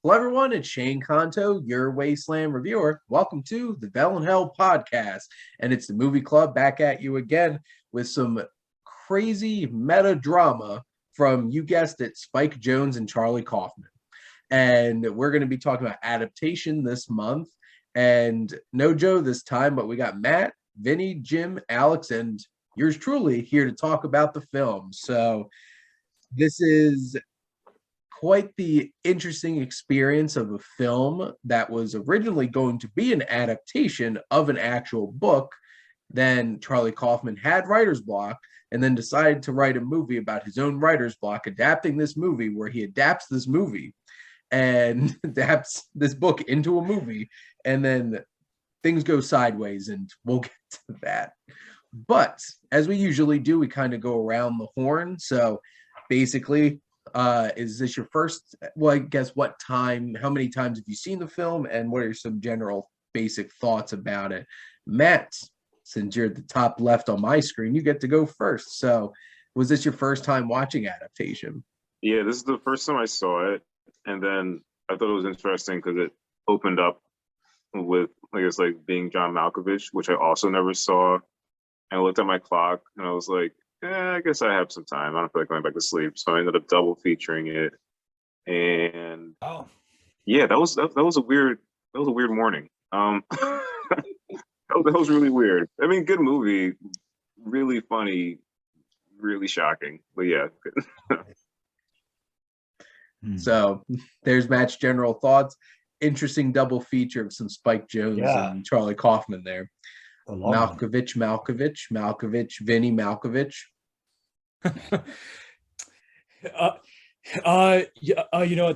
Hello, everyone. It's Shane Conto, your Wasteland reviewer. Welcome to the Bell and Hell podcast. And it's the movie club back at you again with some crazy meta drama from, you guessed it, Spike Jonze and Charlie Kaufman. And we're going to be talking about Adaptation this month. And no Joe this time, but we got Matt, Vinnie, Jim, Alex, and yours truly here to talk about the film. So this is quite the interesting experience of a film that was originally going to be an adaptation of an actual book. Then Charlie Kaufman had writer's block and then decided to write a movie about his own writer's block, adapting this movie where he adapts this movie and adapts this book into a movie. And then things go sideways, and we'll get to that. But as we usually do, we kind of go around the horn. So basically, is this your first, well, I guess how many times have you seen the film, and what are some general basic thoughts about it? Matt, since you're at the top left on my screen, you get to go first. So was this your first time watching Adaptation? Yeah, this is the first time I saw it, and then I thought it was interesting because it opened up with, I guess, like being John Malkovich, which I also never saw. And I looked at my clock and I was like, I guess I have some time. I don't feel like going back to sleep. So I ended up double featuring it. And yeah, that was a weird morning. That was really weird. I mean, good movie, really funny, really shocking. But yeah. So there's Matt's general thoughts. Interesting double feature of some Spike Jonze and Charlie Kaufman there. Malkovich, Vinnie Malkovich.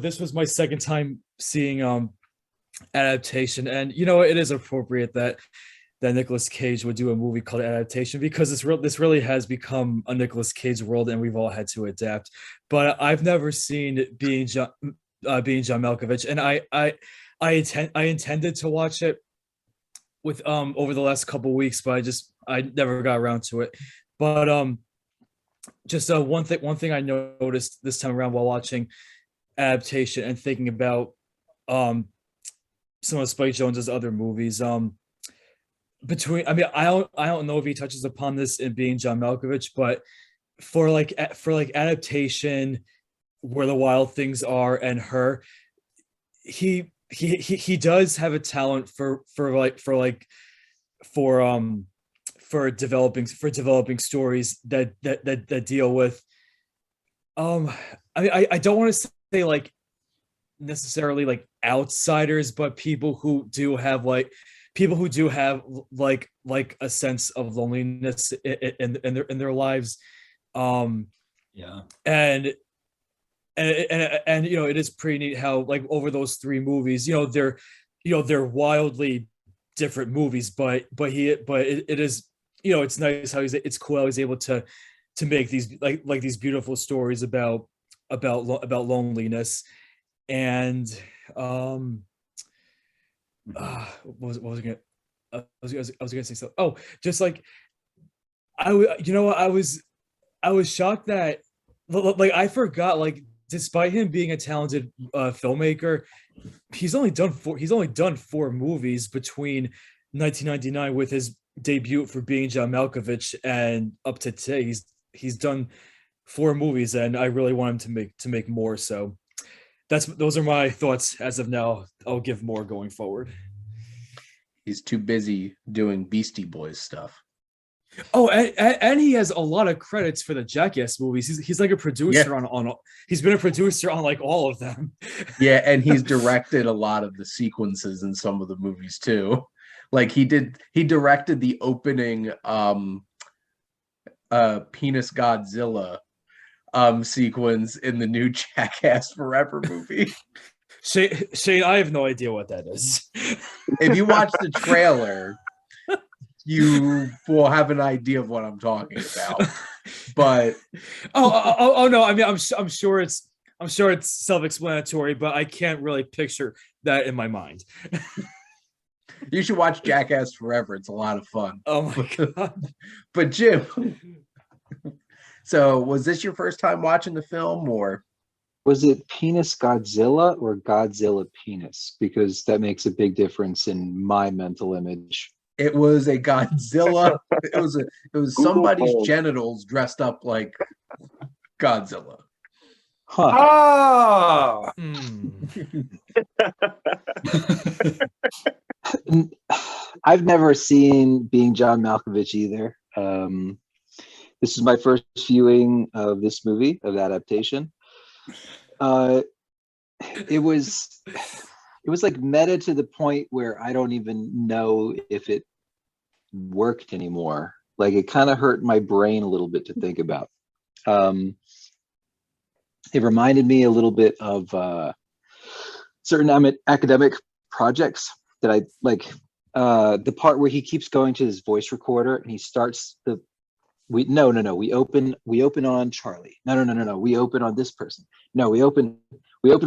This was my second time seeing Adaptation, and it is appropriate that Nic Cage would do a movie called Adaptation, because this really has become a Nic Cage world, and we've all had to adapt. But I've never seen being John Malkovich, and I intended to watch it with over the last couple weeks, but I never got around to it. But one thing I noticed this time around while watching Adaptation and thinking about some of Spike Jonze's other movies, I don't know if he touches upon this in Being John Malkovich, but for Adaptation, Where the Wild Things Are, and Her, he does have a talent for developing stories that deal with I don't want to say like necessarily like outsiders, but people who do have like a sense of loneliness in their lives. And it is pretty neat how, like, over those three movies, they're wildly different movies, but it is, it's nice how it's cool how he's able to make these like these beautiful stories about loneliness. And what was I gonna say something. Oh, just like I was shocked that, like, I forgot, like, despite him being a talented filmmaker, he's only done four movies between 1999 with his debut for Being John Malkovich and up to today. He's done four movies, and I really want him to make more. So those are my thoughts as of now. I'll give more going forward. He's too busy doing Beastie Boys stuff. Oh, and he has a lot of credits for the Jackass movies. He's like a producer on he's been a producer on like all of them. Yeah, and he's directed a lot of the sequences in some of the movies too. Like he directed the opening Penis Godzilla sequence in the new Jackass Forever movie. Shane, I have no idea what that is. If you watch the trailer, you will have an idea of what I'm talking about. But oh no, I mean, I'm sure it's self-explanatory, but I can't really picture that in my mind. You should watch Jackass Forever. It's a lot of fun. Oh my god. But Jim, so was this your first time watching the film, or? Was it Penis Godzilla or Godzilla Penis? Because that makes a big difference in my mental image. It was a Godzilla. It was Google somebody's Home. genitals dressed up like Godzilla. Huh. Oh, I've never seen Being John Malkovich either. This is my first viewing of this movie, of Adaptation. It was like meta to the point where I don't even know if it worked anymore. Like, it kind of hurt my brain a little bit to think about. It reminded me a little bit of certain academic projects that I like. The part where he keeps going to his voice recorder and he starts we open on Charlie. No. We open on this person. No, we open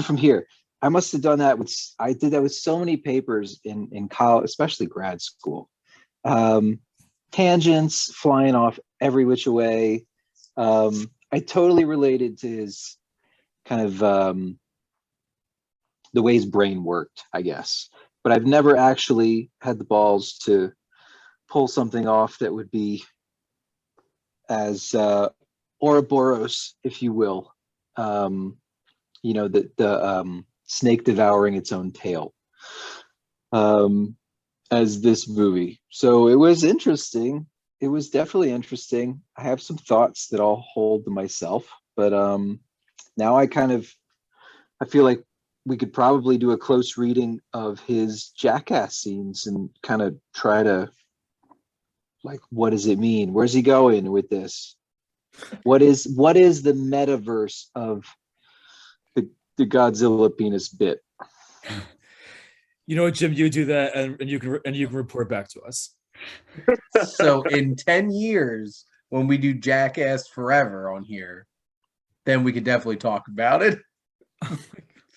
from here. I must have done that I did that with so many papers in college, especially grad school. Tangents flying off every which way. I totally related to his kind of the way his brain worked, I guess. But I've never actually had the balls to pull something off that would be as Ouroboros, if you will. The snake devouring its own tail, as this movie. So it was interesting. It was definitely interesting. I have some thoughts that I'll hold to myself, but now I feel like we could probably do a close reading of his Jackass scenes and kind of try to, like, what does it mean? Where's he going with this? What is the metaverse of the Godzilla penis bit? You know what, Jim? You do that, and you can report back to us. So in 10 years, when we do Jackass Forever on here, then we could definitely talk about it.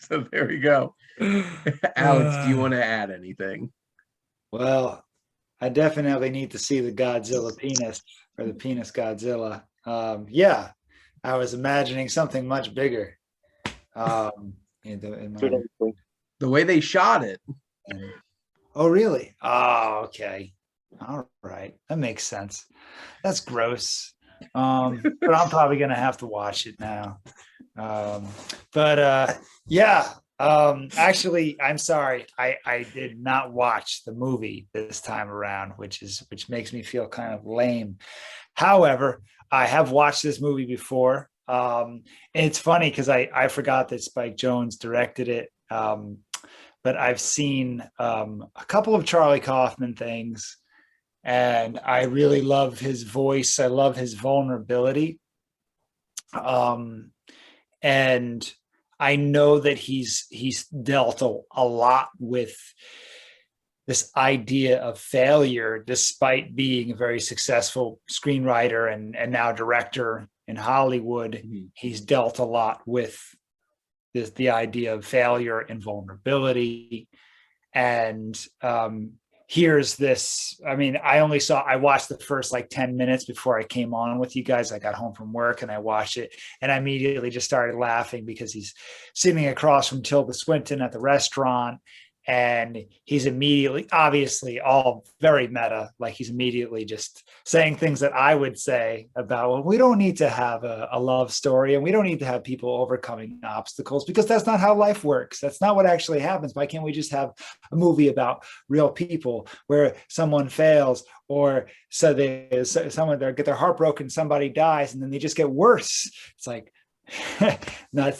So there we go. Alex, do you want to add anything? well, I definitely need to see the Godzilla penis, or the penis Godzilla. Yeah, I was imagining something much bigger. In my- The way they shot it. Oh, really? Oh, okay. All right. That makes sense. That's gross. But I'm probably gonna have to watch it now. Yeah. Actually, I'm sorry. I did not watch the movie this time around, which makes me feel kind of lame. However, I have watched this movie before. And it's funny because I forgot that Spike Jonze directed it. But I've seen a couple of Charlie Kaufman things, and I really love his voice. I love his vulnerability. And I know that he's dealt a lot with this idea of failure, despite being a very successful screenwriter and now director in Hollywood. Mm-hmm. He's dealt a lot with the idea of failure and vulnerability. And here's this. I mean, I watched the first 10 minutes before I came on with you guys. I got home from work and I watched it, and I immediately just started laughing because he's sitting across from Tilda Swinton at the restaurant, and he's immediately, obviously all very meta, he's immediately just saying things that I would say about, well, we don't need to have a love story, and we don't need to have people overcoming obstacles, because that's not how life works. That's not what actually happens. Why can't we just have a movie about real people where someone fails, or someone get their heart broken, somebody dies, and then they just get worse? It's like, no,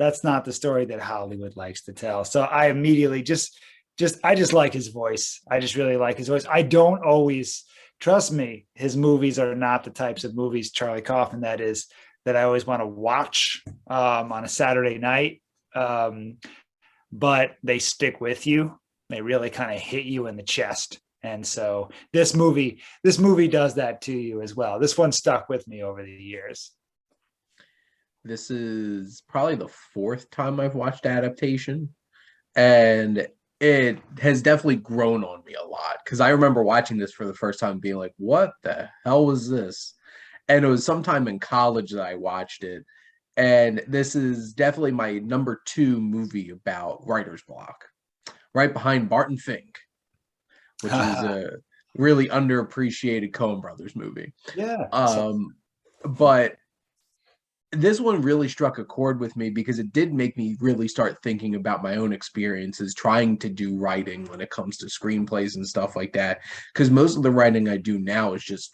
that's not the story that Hollywood likes to tell. So I immediately I just like his voice. I just really like his voice. I don't always, trust me, his movies are not the types of movies, Charlie Kaufman, that I always want to watch on a Saturday night. But they stick with you. They really kind of hit you in the chest. And so this movie does that to you as well. This one stuck with me over the years. This is probably the fourth time I've watched Adaptation, and it has definitely grown on me a lot, because I remember watching this for the first time being like, what the hell was this? And it was sometime in college that I watched it, And this is definitely my number 2 movie about writer's block, right behind Barton Fink, which is a really underappreciated Coen Brothers movie. Yeah. But this one really struck a chord with me because it did make me really start thinking about my own experiences trying to do writing when it comes to screenplays and stuff like that. Because most of the writing I do now is just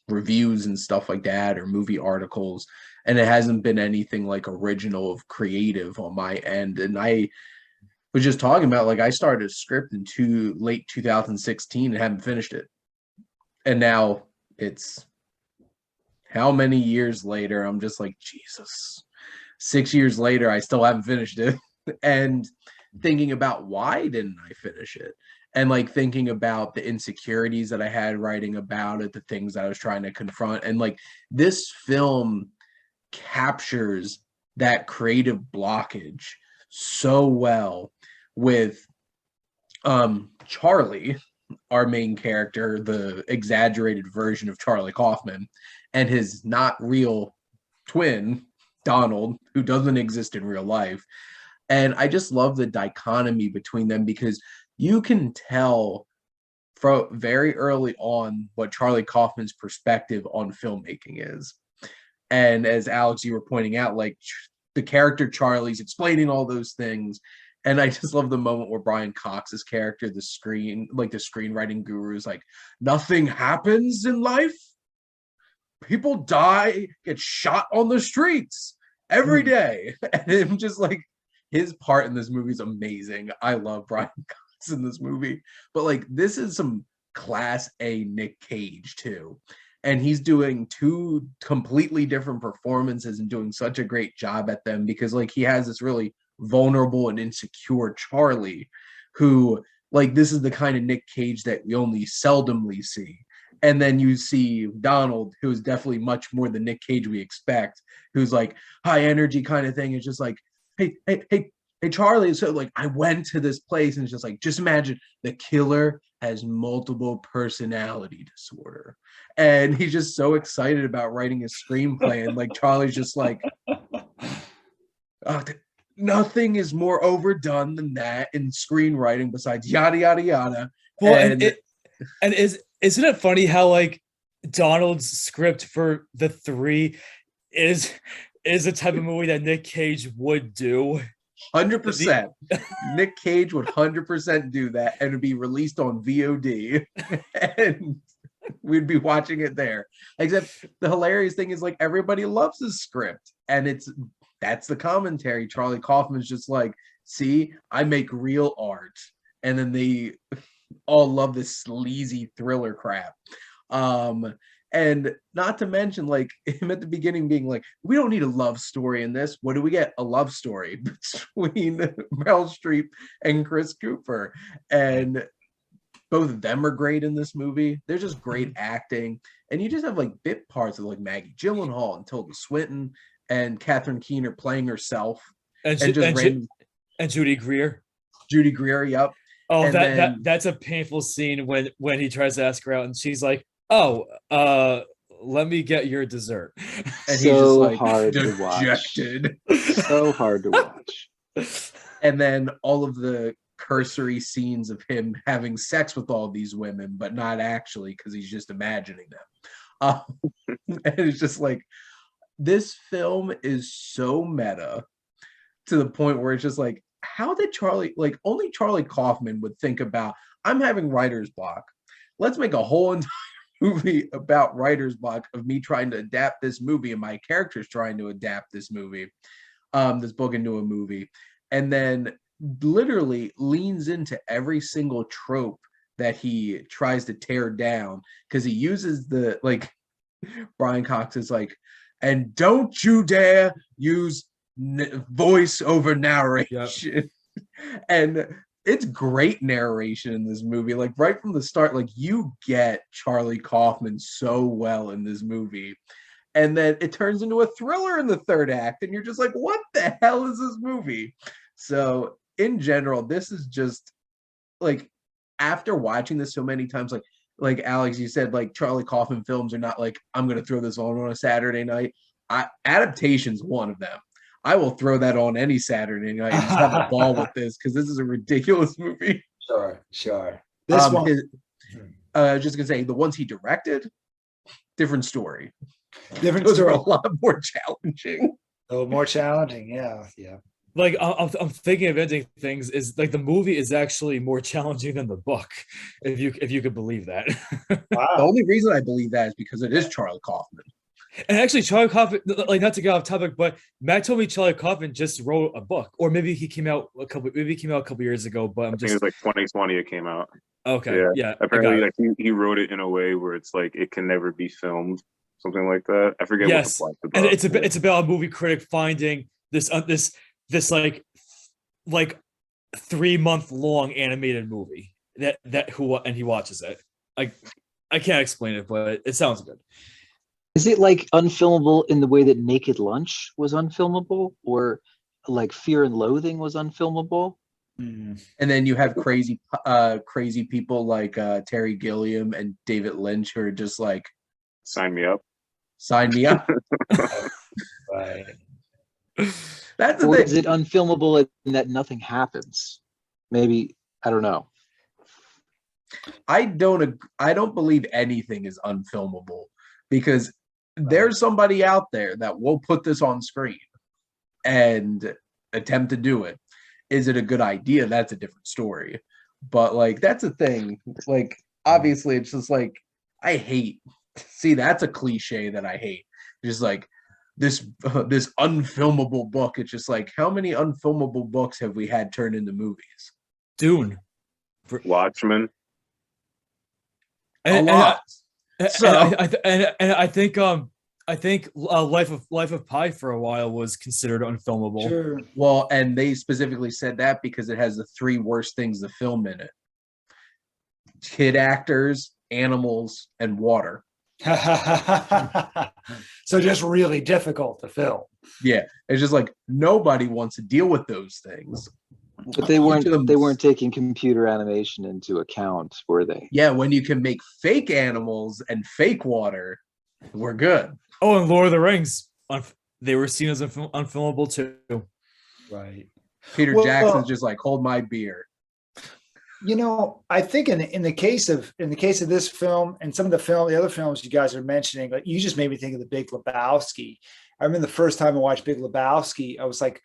reviews and stuff like that, or movie articles, and it hasn't been anything like original of creative on my end. And I was just talking about, like, I started a script in late 2016 and haven't finished it. And now it's how many years later? I'm just like, Jesus, 6 years later, I still haven't finished it. And thinking about why didn't I finish it? And like thinking about the insecurities that I had writing about it, the things that I was trying to confront. And like this film captures that creative blockage so well with Charlie, our main character, the exaggerated version of Charlie Kaufman, and his not real twin, Donald, who doesn't exist in real life. And I just love the dichotomy between them because you can tell from very early on what Charlie Kaufman's perspective on filmmaking is. And as Alex, you were pointing out, like the character Charlie's explaining all those things. And I just love the moment where Brian Cox's character, the screenwriting guru, is like, nothing happens in life. People die, get shot on the streets every day. And I'm just like, his part in this movie is amazing. I love Brian Cox in this movie. But like, this is some class A Nic Cage too. And he's doing 2 completely different performances and doing such a great job at them because like he has this really vulnerable and insecure Charlie who, like, this is the kind of Nic Cage that we only seldomly see. And then you see Donald, who is definitely much more the Nic Cage we expect, who's like high energy kind of thing. It's just like, hey, Charlie. So like, I went to this place and it's just like, just imagine the killer has multiple personality disorder. And he's just so excited about writing a screenplay. And like, Charlie's just like, oh, nothing is more overdone than that in screenwriting besides yada, yada, yada. Well, and isn't it funny how like Donald's script for The Three is the type of movie that Nic Cage would do? 100%. Nic Cage would 100% do that, and it'd be released on VOD, and we'd be watching it there. Except the hilarious thing is, like, everybody loves his script, and that's the commentary. Charlie Kaufman's just like, see, I make real art, and then they all love this sleazy thriller crap. And not to mention, like, him at the beginning being like, we don't need a love story in this. What do we get? A love story between Meryl Streep and Chris Cooper. And both of them are great in this movie. They're just great acting. And you just have like bit parts of like Maggie Gyllenhaal and Tilda Swinton and Catherine Keener playing herself. And Judy Greer. Judy Greer, yep. Oh, that's a painful scene when he tries to ask her out and she's like, oh, let me get your dessert. And So he's just like hard dejected. to watch. So hard to watch. And then all of the cursory scenes of him having sex with all these women, but not actually, because he's just imagining them. And it's just like, this film is so meta to the point where it's just like, how did Charlie, like, only Charlie Kaufman would think about, I'm having writer's block. Let's make a whole entire movie about writer's block of me trying to adapt this movie and my characters trying to adapt this movie, this book into a movie. And then literally leans into every single trope that he tries to tear down, because he uses the, like, Brian Cox is like, and don't you dare use voice over narration. Yep. And it's great narration in this movie. Like, right from the start, like, you get Charlie Kaufman so well in this movie. And then it turns into a thriller in the third act, and you're just like, what the hell is this movie? So in general, this is just like, after watching this so many times, like Alex, you said, like, Charlie Kaufman films are not like, I'm gonna throw this on a Saturday night. Adaptation's one of them. I will throw that on any Saturday night and just have a ball with this because this is a ridiculous movie. Sure. This one, Just gonna say the ones he directed, different story. different Those are story. a lot more challenging. Oh, more challenging. Yeah. Like I'm thinking of ending things is like the movie is actually more challenging than the book, if you could believe that. The Wow. only reason I believe that is because it is Charlie Kaufman. And actually, Charlie Kaufman, like not to get off topic, but Matt told me Charlie Kaufman just wrote a book, or maybe he came out a couple years ago. But I'm I think just it was like 2020 it came out. okay, yeah. I got Apparently, it. like he wrote it in a way where it's like it can never be filmed, something like that. I forget Yes, what the plot's and about. it's about a movie critic finding this like 3-month long animated movie and he watches it. I can't explain it, but it sounds good. Is it like unfilmable in the way that Naked Lunch was unfilmable, or like Fear and Loathing was unfilmable? And then you have crazy people like Terry Gilliam and David Lynch who are just like, Sign me up. sign me up. Right. That's the Or thing. is it unfilmable in that nothing happens? Maybe, I don't know. I don't believe anything is unfilmable because there's somebody out there that will put this on screen and attempt to do it. Is it a good idea? That's a different story. But like that's a thing. Like obviously it's just like I hate. See, that's a cliche that I hate. Just like this unfilmable book. It's just like how many unfilmable books have we had turned into movies? Dune. Watchmen. A lot. I think Life of Pi for a while was considered unfilmable. Sure. Well, and they specifically said that because it has the 3 worst things to film in it: kid actors, animals, and water. So just really difficult to film. Yeah, it's just like nobody wants to deal with those things. But they weren't taking computer animation into account, were they? Yeah, when you can make fake animals and fake water, we're good. Oh, and Lord of the Rings, they were seen as unfilmable too. Right. Peter Well, Jackson's just like, hold my beer. You know, I think in the case of this film and some of the other films you guys are mentioning, like you just made me think of the Big Lebowski. I remember the first time I watched Big Lebowski, I was like,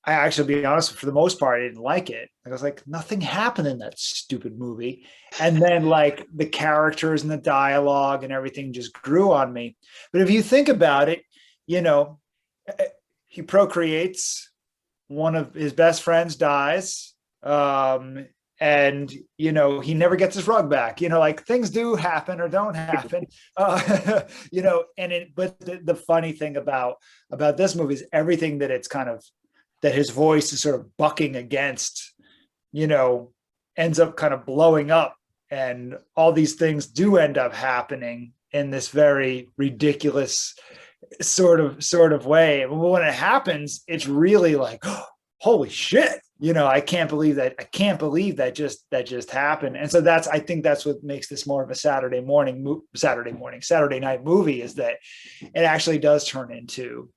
I actually, be honest, for the most part, I didn't like it. I was like, nothing happened in that stupid movie. And then like the characters and the dialogue and everything just grew on me. But if you think about it, you know, he procreates, one of his best friends dies. And, you know, he never gets his rug back, you know, like things do happen or don't happen, you know, but the funny thing about this movie is everything that it's kind of, that his voice is sort of bucking against, you know, ends up kind of blowing up, and all these things do end up happening in this very ridiculous sort of way. But when it happens, it's really like, oh, holy shit, you know, I can't believe that just happened. And so I think that's what makes this more of a Saturday night movie, is that it actually does turn into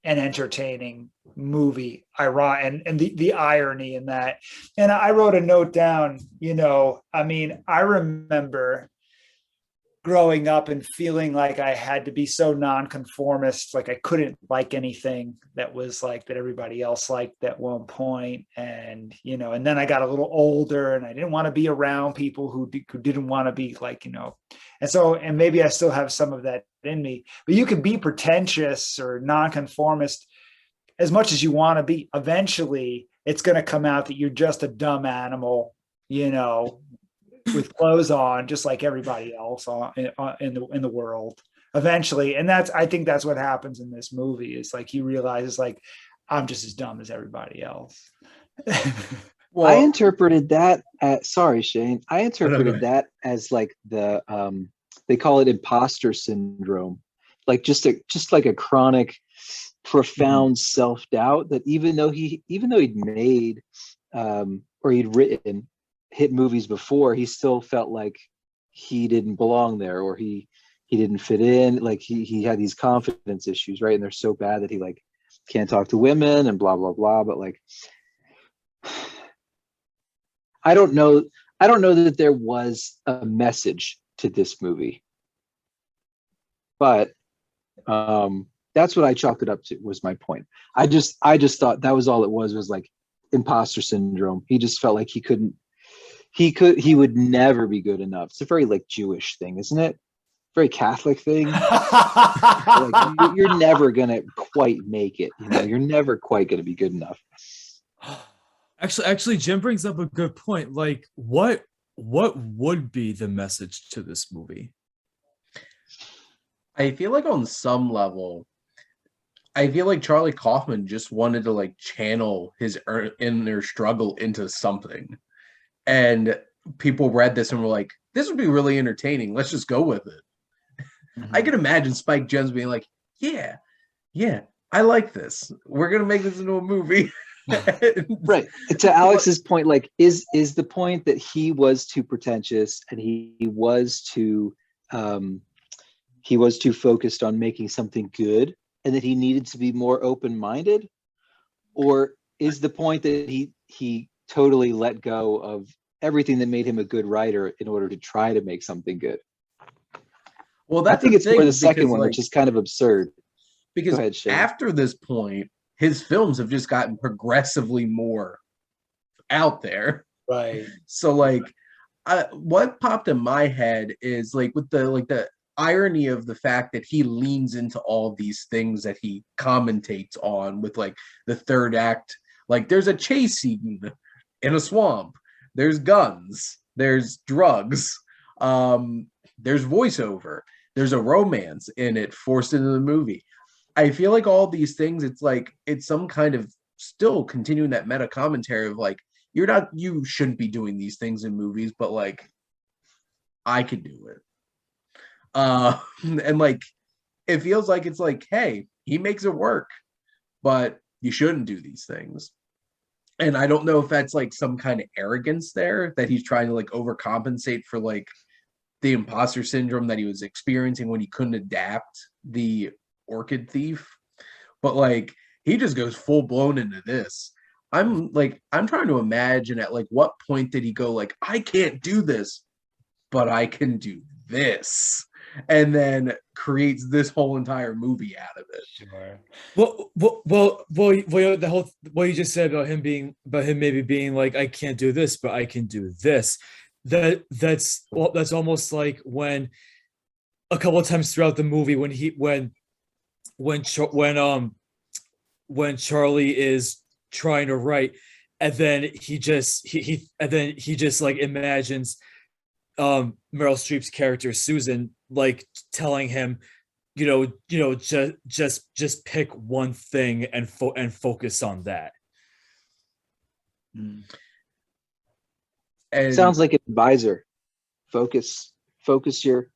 an entertaining movie, and the irony in that. And I wrote a note down, you know, I mean, I remember growing up and feeling like I had to be so nonconformist, like I couldn't like anything that was like that everybody else liked at one point. And, you know, and then I got a little older and I didn't want to be around people who didn't want to be like, you know, and maybe I still have some of that in me, but you can be pretentious or nonconformist as much as you want to be. Eventually it's going to come out that you're just a dumb animal, you know, with clothes on, just like everybody else in the world eventually. And I think that's what happens in this movie, is like he realizes like, I'm just as dumb as everybody else. Well, I interpreted that sorry, Shane. I interpreted that as like the they call it imposter syndrome, like just like a chronic, profound self-doubt that even though he'd made or he'd written hit movies before, he still felt like he didn't belong there, or he he didn't fit in. Like he had these confidence issues, right? And they're so bad that he like can't talk to women and blah blah blah. But like, I don't know that there was a message to this movie, but that's what I chalked it up to, was my point. I just thought that was all it was like imposter syndrome. He just felt like he would never be good enough. It's a very like Jewish thing, isn't it? Very Catholic thing. Like you're never gonna quite make it. You're never quite gonna be good enough. Actually, Jim brings up a good point. Like, what would be the message to this movie? I feel like on some level, I feel like Charlie Kaufman just wanted to like channel his inner struggle into something. And people read this and were like, this would be really entertaining. Let's just go with it. Mm-hmm. I can imagine Spike Jonze being like, yeah, I like this. We're going to make this into a movie. Right. To Alex's point, like, is the point that he was too pretentious and he was too focused on making something good and that he needed to be more open-minded? Or is the point that he totally let go of everything that made him a good writer in order to try to make something good? Well, I think it's more the second one, which is kind of absurd. Because after this point, his films have just gotten progressively more out there. Right. So like, what popped in my head is like with the irony of the fact that he leans into all these things that he commentates on with like the third act. Like there's a chase scene in a swamp. There's guns. There's drugs. There's voiceover. There's a romance in it forced into the movie. I feel like all these things, it's like, it's some kind of still continuing that meta commentary of like, you shouldn't be doing these things in movies, but like, I could do it. And like, it feels like it's like, hey, he makes it work, but you shouldn't do these things. And I don't know if that's like some kind of arrogance there that he's trying to like overcompensate for like the imposter syndrome that he was experiencing when he couldn't adapt the Orchid Thief. But like, he just goes full blown into this. I'm trying to imagine at like what point did he go like, I can't do this, but I can do this, and then creates this whole entire movie out of it. Sure. Well, the whole what you just said about him maybe being like, I can't do this, but I can do this. That's almost like when a couple of times throughout the movie when Charlie is trying to write, and then he just like imagines Meryl Streep's character Susan like telling him, just pick one thing and focus on that. And sounds like an advisor. Focus your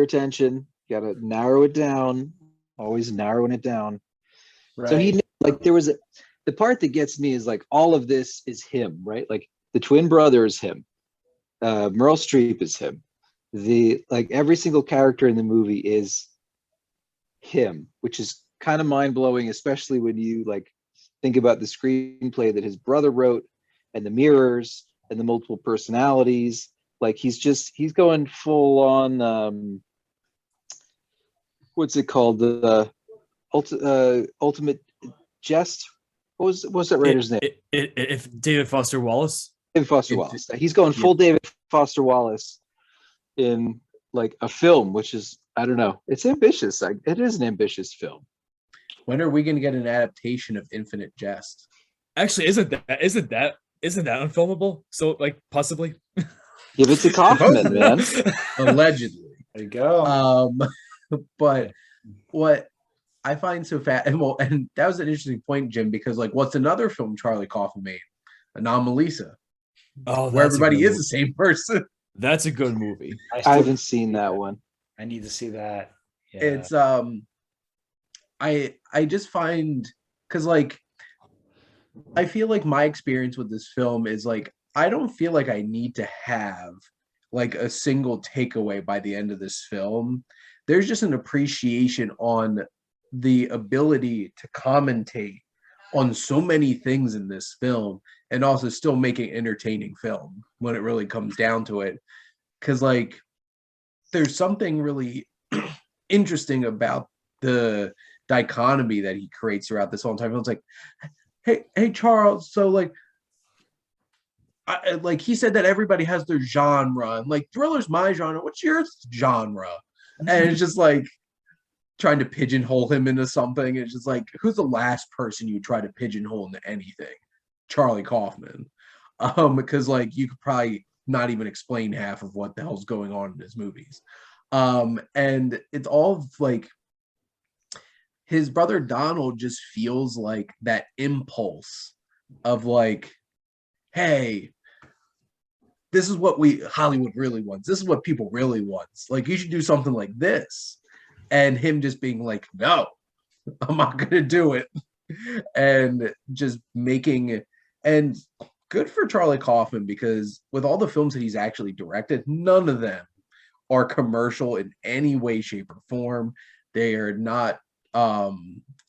attention. You gotta narrow it down. Always narrowing it down. Right. So he, like, there was the part that gets me is like all of this is him, right? Like the twin brother is him. Meryl Streep is him. Like every single character in the movie is him, which is kind of mind-blowing, especially when you like think about the screenplay that his brother wrote and the mirrors and the multiple personalities. Like he's going full on what's it called? The ultimate jest. What was that writer's name? If David Foster Wallace. David Foster Wallace. He's going full David Foster Wallace in like a film, which is, I don't know. It's ambitious. Like, it is an ambitious film. When are we going to get an adaptation of Infinite Jest? Actually, isn't that unfilmable? So like possibly. Give it to Kaufman, man. Allegedly. There you go. But what I find so and that was an interesting point, Jim, because like, what's another film Charlie Kaufman made? Anomalisa. Oh, where everybody is the same person. That's a good movie. I haven't seen that one. I need to see that. Yeah. It's I just find, because like I feel like my experience with this film is like, I don't feel like I need to have like a single takeaway by the end of this film. There's just an appreciation on the ability to commentate on so many things in this film and also still make an entertaining film when it really comes down to it. Because like there's something really interesting about the dichotomy that he creates throughout this whole time. It's like, hey Charles, so like like he said that everybody has their genre, and like thriller's my genre, what's your genre? And it's just like trying to pigeonhole him into something. It's just like, who's the last person you try to pigeonhole into anything? Charlie Kaufman. Because like you could probably not even explain half of what the hell's going on in his movies. And it's all like his brother Donald just feels like that impulse of like, hey, this is what Hollywood really wants. This is what people really want. Like, you should do something like this. And him just being like, no, I'm not going to do it. And just making, and good for Charlie Kaufman, because with all the films that he's actually directed, none of them are commercial in any way, shape, or form. They are not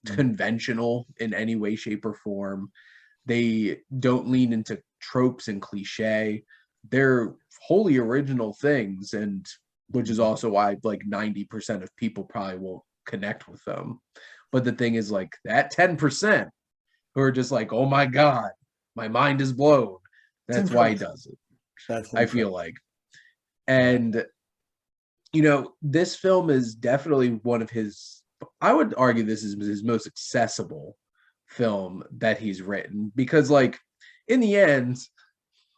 conventional in any way, shape, or form. They don't lean into tropes and cliche. They're wholly original things, and which is also why like 90% of people probably won't connect with them. But the thing is, like, that 10% who are just like, oh my God, my mind is blown. That's why he does it. I feel like. And, you know, this film is definitely one of his, I would argue this is his most accessible film that he's written, because like in the end,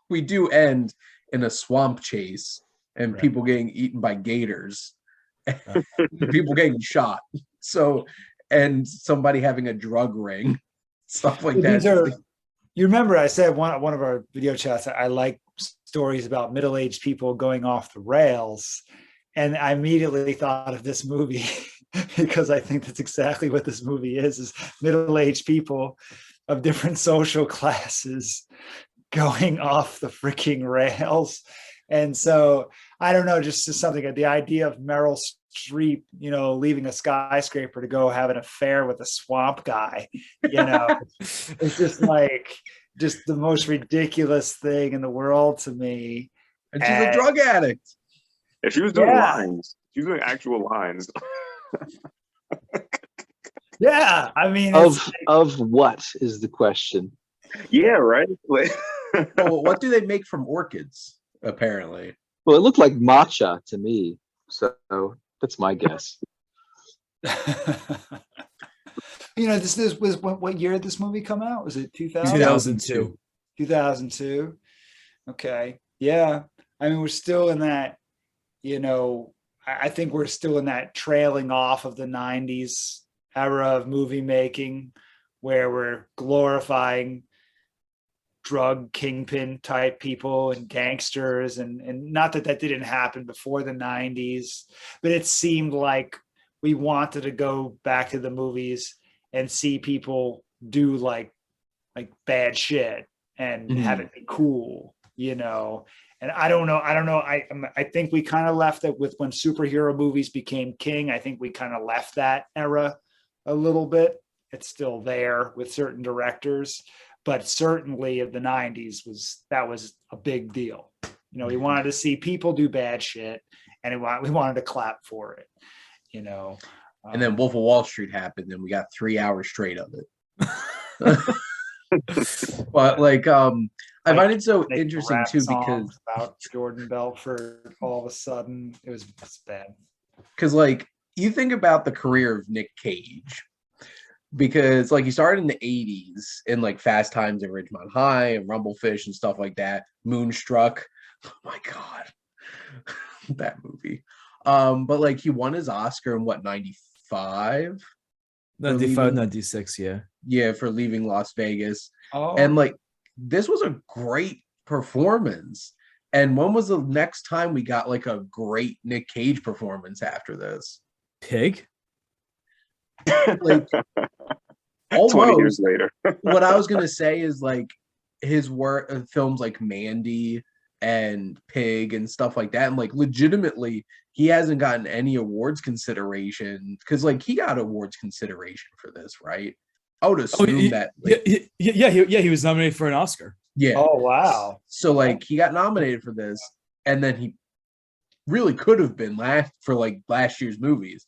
we do end in a swamp chase and people getting eaten by gators, people getting shot. So, and somebody having a drug ring, stuff like that. You remember I said one of our video chats, I like stories about middle-aged people going off the rails. And I immediately thought of this movie because I think that's exactly what this movie is middle-aged people of different social classes going off the freaking rails. And so I don't know, just something, the idea of Meryl Streep, you know, leaving a skyscraper to go have an affair with a swamp guy, you know, it's just like just the most ridiculous thing in the world to me. And she's a drug addict. If she was doing lines, she was doing actual lines. Yeah, I mean, of what is the question? Yeah, right. Oh, what do they make from orchids? Apparently, well, it looked like matcha to me, so that's my guess. You know, this was what year did this movie come out? Was it 2002? 2002. Okay, yeah. I mean, we're still in that. You know, I think we're still in that trailing off of the 90s era of movie making, where we're glorifying drug kingpin type people and gangsters, and not that didn't happen before the 90s, but it seemed like we wanted to go back to the movies and see people do like bad shit and have it be cool, you know. And I don't know. I think we kind of left it with when superhero movies became king. I think we kind of left that era a little bit. It's still there with certain directors, but certainly of the 90s was a big deal. You know, we wanted to see people do bad shit, and we wanted to clap for it, you know. And then Wolf of Wall Street happened, and we got 3 hours straight of it. But like, I find it so interesting too, because about Jordan Belfort, all of a sudden it's bad. Because like you think about the career of Nic Cage, because like he started in the 80s in like Fast Times at Ridgemont High and Rumblefish and stuff like that. Moonstruck, oh my God, that movie. But like he won his Oscar in what, 95? 95, 96, yeah, for Leaving Las Vegas. Oh. And like this was a great performance. And when was the next time we got like a great Nic Cage performance after this? Pig? Like 20 years later. What I was gonna say is like his work, films like Mandy and Pig and stuff like that. And like legitimately, he hasn't gotten any awards consideration because like he got awards consideration for this, right? I would assume that. Like, he was nominated for an Oscar. yeah. Oh wow. So like he got nominated for this, and then he really could have been last year's movies,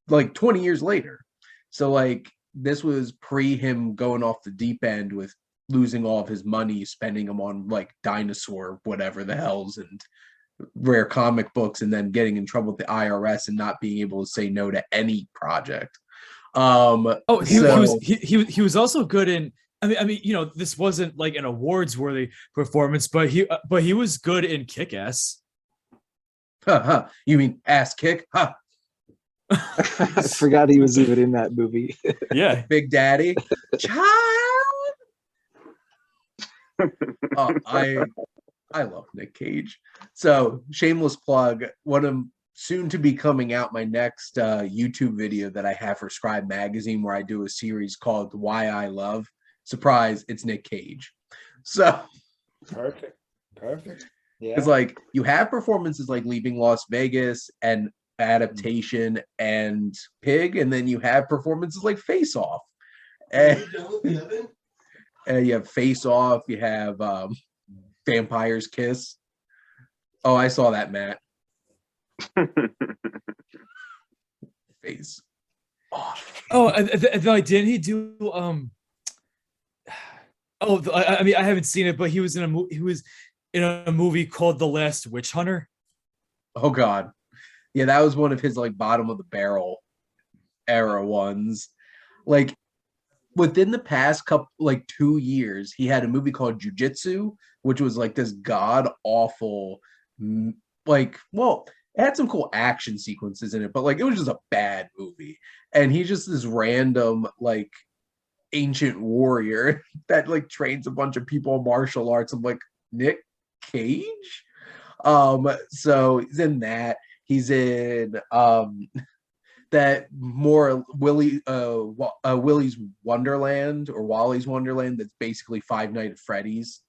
like 20 years later. So like this was pre him going off the deep end with losing all of his money, spending them on like dinosaur, whatever the hell's, and rare comic books, and then getting in trouble with the IRS and not being able to say no to any project. He was also good in. I mean, you know, this wasn't like an awards worthy performance, but he was good in Kick-Ass. You mean Ass Kick? Huh. I forgot he was even in that movie. Yeah, Big Daddy. Child. I love Nic Cage. So shameless plug. What I'm soon to be coming out, my next YouTube video that I have for Scribe Magazine, where I do a series called Why I Love. Surprise, it's Nic Cage. So Perfect. Yeah. it's like you have performances like Leaving Las Vegas and Adaptation and Pig, and then you have performances like Face Off. And you have Face Off, you have Vampire's Kiss. Oh, I saw that, Matt. Face Off. Oh, like, didn't he do I mean, I haven't seen it, but he was in a movie called The Last Witch Hunter. Oh God. Yeah, that was one of his like bottom of the barrel era ones. Like within the past couple, like 2 years, he had a movie called Jiu-Jitsu, which was like this god awful, like, well, it had some cool action sequences in it, but like it was just a bad movie. And he's just this random like ancient warrior that like trains a bunch of people in martial arts. I'm like, Nic Cage? So he's in that. He's in that more Willy's Wonderland or Wally's Wonderland, that's basically Five Nights at Freddy's,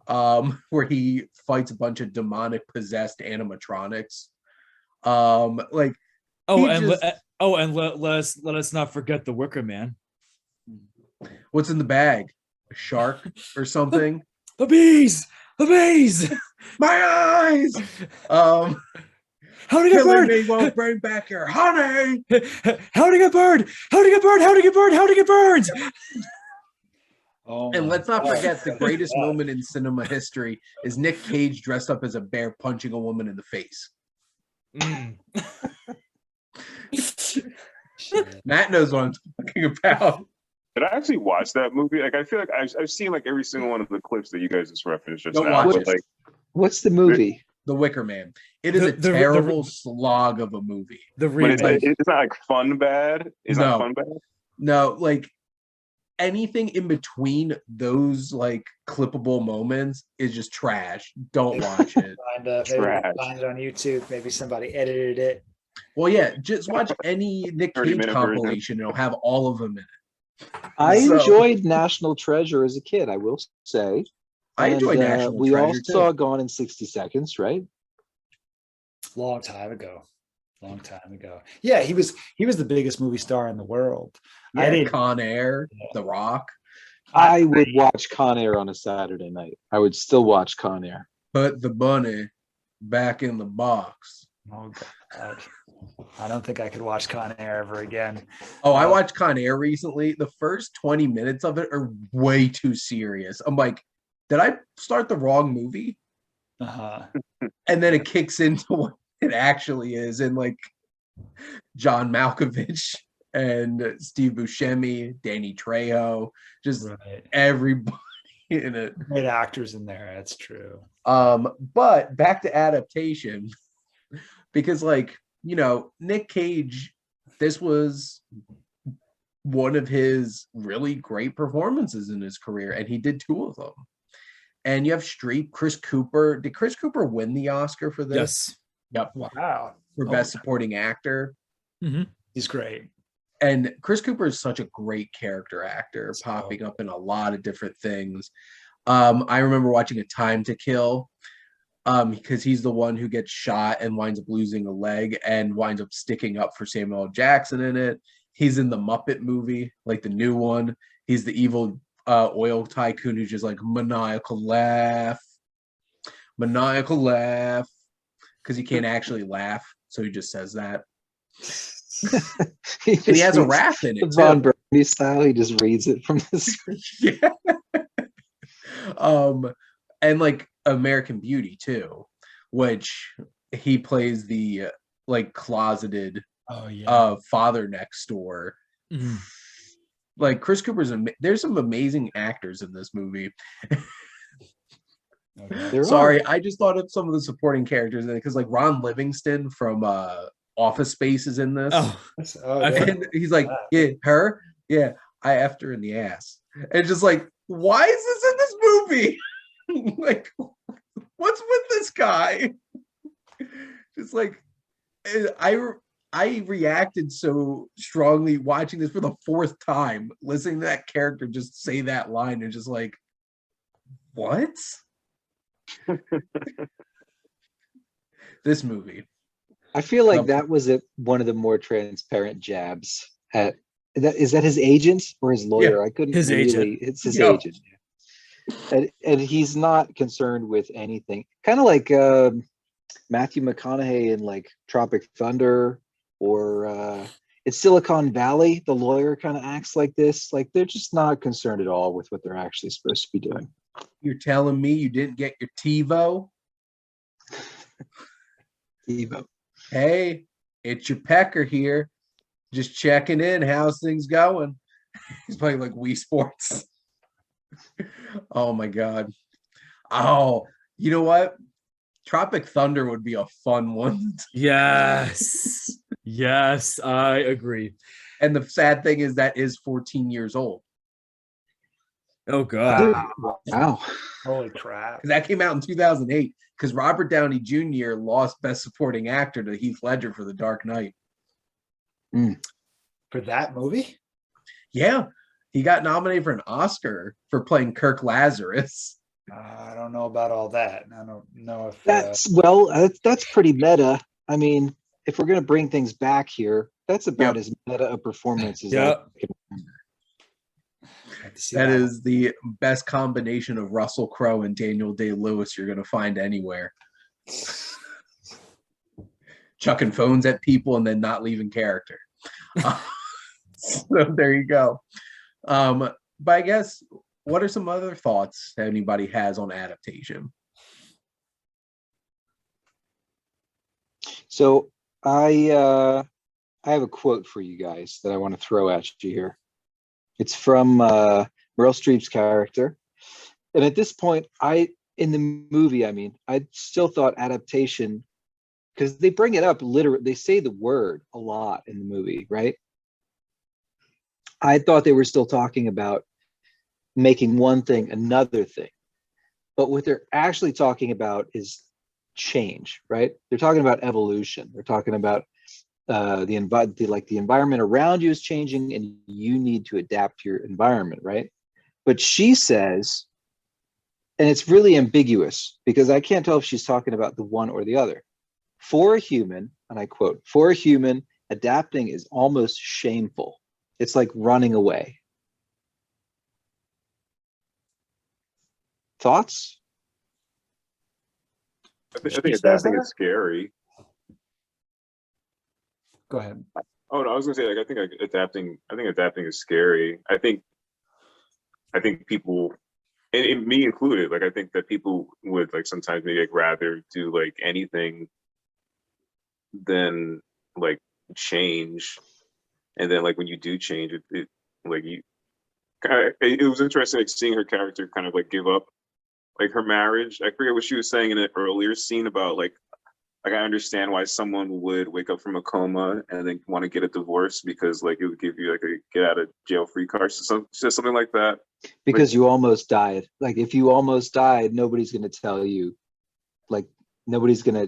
where he fights a bunch of demonic possessed animatronics. Like let us not forget the Wicker Man. What's in the bag? A shark or something? The bees! My eyes! How'd he get Killing burned? me won't bring back your honey! How'd he get burned? Oh, And let's not forget the greatest moment in cinema history is Nic Cage dressed up as a bear punching a woman in the face. Matt knows what I'm talking about. Did I actually watch that movie? Like, I feel like I've seen like every single one of the clips that you guys just referenced just Don't now. watch But it. like, What's the movie? The Wicker Man. It is a The terrible slog of a movie. The but it's remake. not like fun bad. It's No. not fun bad. No, like anything in between those like clippable moments is just trash. Don't watch it. Maybe Trash. find it on YouTube. Maybe somebody edited it. Well, yeah, just watch any Nic 30 Cage minute compilation. It'll have all of them in it. I So- enjoyed National Treasure as a kid, I will say. I enjoy National We all Treasure too. saw Gone in 60 Seconds, right? Long time ago. Yeah, he was the biggest movie star in the world. I Yeah, didn't. Con Air, The Rock. I would watch Con Air on a Saturday night. I would still watch Con Air. Put the bunny back in the box. Oh God. I don't think I could watch Con Air ever again. Oh, I watched Con Air recently. The first 20 minutes of it are way too serious. I'm like, did I start the wrong movie? Uh-huh. And then it kicks into what it actually is. And like John Malkovich and Steve Buscemi, Danny Trejo, just Right. everybody in it. Great actors in there. That's true. But back to Adaptation, because like, you know, Nic Cage, this was one of his really great performances in his career, and he did 2 of them. And you have Streep, Chris Cooper. Did Chris Cooper win the Oscar for this? Yes. Yep. Wow. For Best Supporting Actor. He's great. And Chris Cooper is such a great character actor, popping up in a lot of different things. I remember watching A Time to Kill, because he's the one who gets shot and winds up losing a leg and winds up sticking up for Samuel L. Jackson in it. He's in the Muppet movie, like the new one. He's the evil oil tycoon who's just like maniacal laugh, because he can't actually laugh, so he just says that. And he has a rap in it Von too. Bernie style. He just reads it from the screen. Yeah. And like American Beauty too, which he plays the like closeted father next door. Mhm. Like Chris Cooper's there's some amazing actors in this movie. There Sorry, are. I just thought of some of the supporting characters in it because like Ron Livingston from Office Space is in this. Oh, And he's like, yeah, her, yeah, I effed her in the ass. And just like, why is this in this movie? Like, what's with this guy? Just like, I reacted so strongly watching this for the fourth time, listening to that character just say that line, and just like, what? This movie. I feel like that was one of the more transparent jabs at that. Is that his agent or his lawyer? I couldn't his really. agent. It's his Yep. agent, and he's not concerned with anything. Kind of like Matthew McConaughey in like Tropic Thunder, or it's Silicon Valley. The lawyer kind of acts like this. Like they're just not concerned at all with what they're actually supposed to be doing. You're telling me you didn't get your TiVo? Evo. Hey, it's your pecker here. Just checking in. How's things going? He's playing like Wii Sports. Oh my God. Oh, you know what? Tropic Thunder would be a fun one. Yes. Yes, I agree. And the sad thing is that is 14 years old. Oh God. Wow. Holy crap. That came out in 2008 because Robert Downey Jr. lost Best Supporting Actor to Heath Ledger for The Dark Knight. For that movie? Yeah, he got nominated for an Oscar for playing Kirk Lazarus. I don't know about all that. I don't know if That's pretty meta. I mean, if we're gonna bring things back here, that's about as meta a performance as I can remember. That is the best combination of Russell Crowe and Daniel Day-Lewis you're going to find anywhere. Chucking phones at people and then not leaving character. So there you go. But I guess, what are some other thoughts anybody has on Adaptation? So I have a quote for you guys that I want to throw at you here. It's from Meryl Streep's character. And at this point, in the movie, I still thought Adaptation, because they bring it up literally, they say the word a lot in the movie, right? I thought they were still talking about making one thing another thing. But what they're actually talking about is change, right? They're talking about evolution. They're talking about the environment around you is changing and you need to adapt to your environment, right? But she says, and it's really ambiguous because I can't tell if she's talking about the one or the other. For a human, and I quote, for a human, adapting is almost shameful. It's like running away. Thoughts? I think adapting is scary. Go ahead. Oh no, I was gonna say I think adapting is scary. I think people, and me included, like I think that people would like sometimes maybe rather do like anything than like change. And then like when you do change it like you it was interesting like seeing her character kind of like give up like her marriage. I forget what she was saying in an earlier scene about like I understand why someone would wake up from a coma and then want to get a divorce because like it would give you like a get out of jail free card, something like that. Because you almost died. Like if you almost died, nobody's gonna tell you, like nobody's gonna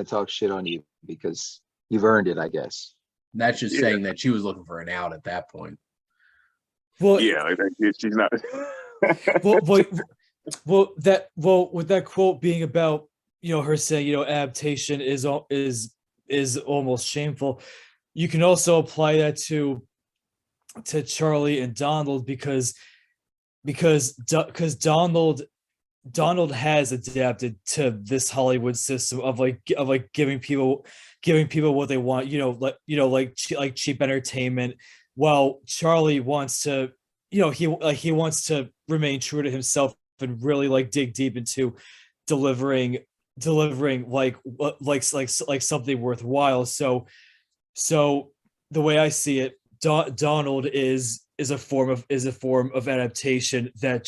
talk shit on you because you've earned it, I guess. And that's just saying that she was looking for an out at that point. Well, yeah, like she's not. well, with that quote being about her saying, adaptation is almost shameful. You can also apply that to Charlie and Donald, because Donald has adapted to this Hollywood system of giving people what they want, like cheap entertainment, while Charlie wants to, he wants to remain true to himself and really like dig deep into delivering like something worthwhile. So the way I see it, Donald is a form of adaptation that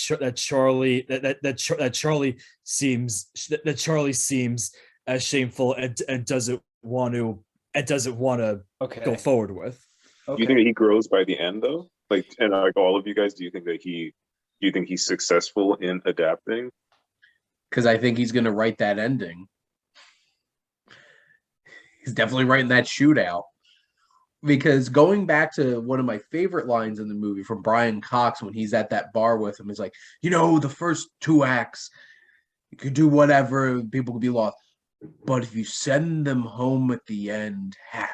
Charlie seems as shameful and doesn't want to Okay. go forward with. Do you think that he grows by the end though? Like, and like all of you guys, do you think he's successful in adapting? Because I think he's going to write that ending. He's definitely writing that shootout. Because going back to one of my favorite lines in the movie from Brian Cox when he's at that bar with him, is like, the first 2 acts, you could do whatever, people could be lost. But if you send them home at the end happy,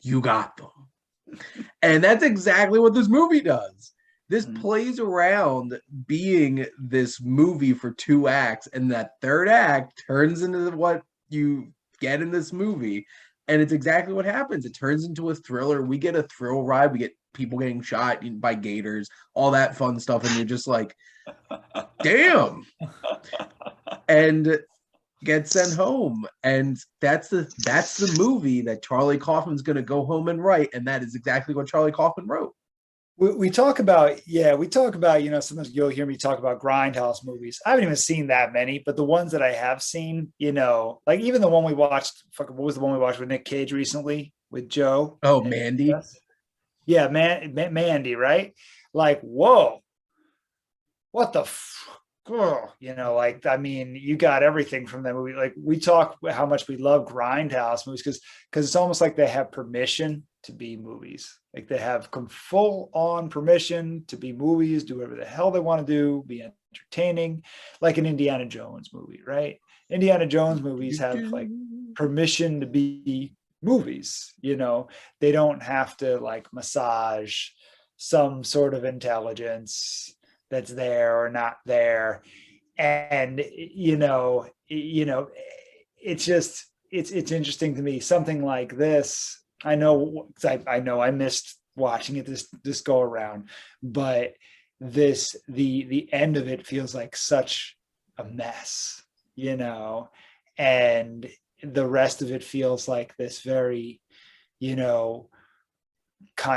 you got them. And that's exactly what this movie does. This plays around being this movie for 2 acts, and that third act turns into what you get in this movie. And it's exactly what happens. It turns into a thriller. We get a thrill ride. We get people getting shot by gators, all that fun stuff. And you're just like, damn. And get sent home. And that's the movie that Charlie Kaufman's going to go home and write. And that is exactly what Charlie Kaufman wrote. We talk about, sometimes you'll hear me talk about grindhouse movies. I haven't even seen that many, but the ones that I have seen, like even the one we watched, what was the one we watched with Nic Cage recently with Joe? Oh, Mandy. Yeah, Mandy, right? Like, whoa, what the you got everything from that movie. Like, we talk how much we love grindhouse movies because it's almost like they have permission to be movies. Like, they have full on permission to be movies, do whatever the hell they want to do, be entertaining, like an Indiana Jones movie, right? Indiana Jones movies have like permission to be movies. They don't have to like massage some sort of intelligence that's there or not there. And it's interesting to me, something like this. I know I missed watching it this go around, but the end of it feels like such a mess, and the rest of it feels like this very, kind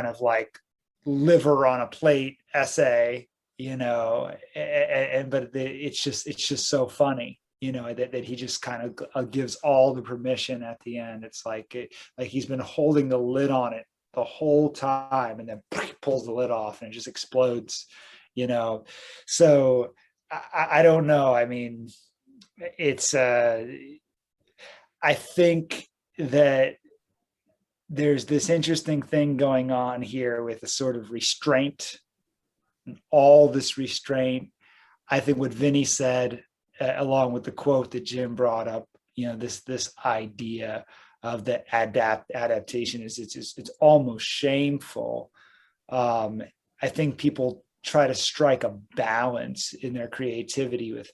of like liver on a plate essay, but it's just so funny, that he just kind of gives all the permission at the end. It's like he's been holding the lid on it the whole time, and then pulls the lid off and it just explodes, so I don't know. I mean, it's I think that there's this interesting thing going on here with a sort of restraint, all this restraint. I think what Vinnie said, along with the quote that Jim brought up, this idea of the adaptation is it's almost shameful. I think people try to strike a balance in their creativity with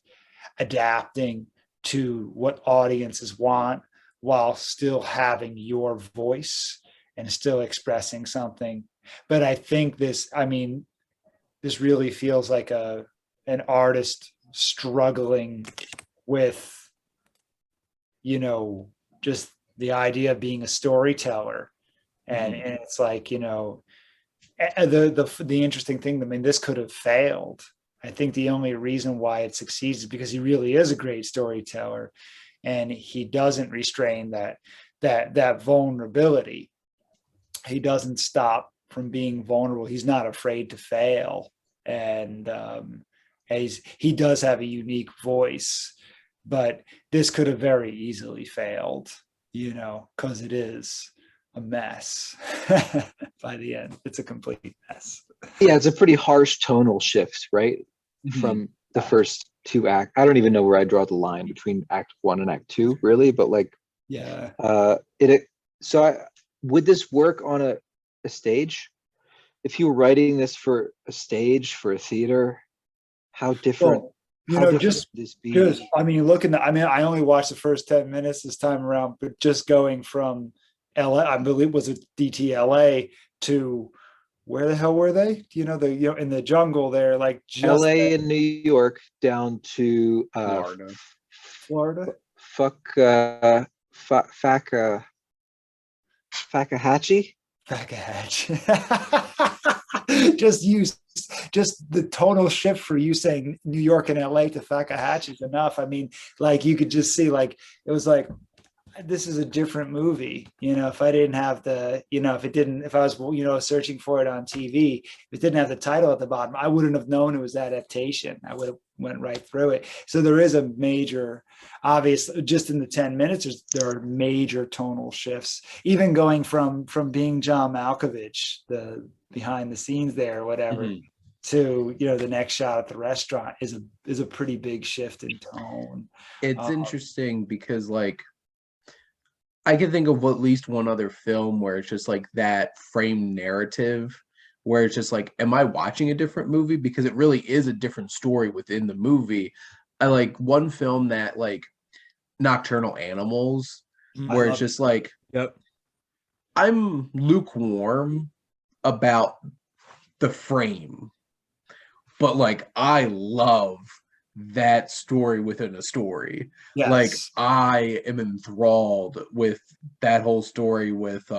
adapting to what audiences want while still having your voice and still expressing something. But I think this really feels like an artist struggling with, just the idea of being a storyteller. And it's like, the interesting thing, this could have failed. I think the only reason why it succeeds is because he really is a great storyteller, and he doesn't restrain that vulnerability. He doesn't stop from being vulnerable. He's not afraid to fail. And he does have a unique voice, but this could have very easily failed, because it is a mess. By the end, it's a complete mess. Yeah, it's a pretty harsh tonal shift, right? from the first two acts. I don't even know where I draw the line between Act 1 and Act 2, really, but like, Yeah. Would this work on a stage? If you were writing this for a stage, for a theater, how different? Well, How different would this be? Just, I mean, I only watched the first 10 minutes this time around, but just going from LA, I believe was it DTLA to where the hell were they? In the jungle there, like just LA and New York down to Florida. Florida. Fakahatchee. Just the tonal shift for you saying New York and LA to Fakahatchee is enough. I mean, like you could just see, like it was like, this is a different movie. If I didn't have if I was, searching for it on TV, if it didn't have the title at the bottom, I wouldn't have known it was Adaptation. I would have went right through it. So there is a major, obviously, just in the 10 minutes, there are major tonal shifts, even going from being John Malkovich, the behind the scenes there or whatever, to the next shot at the restaurant is a pretty big shift in tone. It's interesting because like I can think of at least one other film where it's just like that framed narrative where it's just like, am I watching a different movie? Because it really is a different story within the movie. I like one film that like Nocturnal Animals, where it's just like, Yep. I'm lukewarm about the frame, but like I love that story within a story. Yes. Like I am enthralled with that whole story with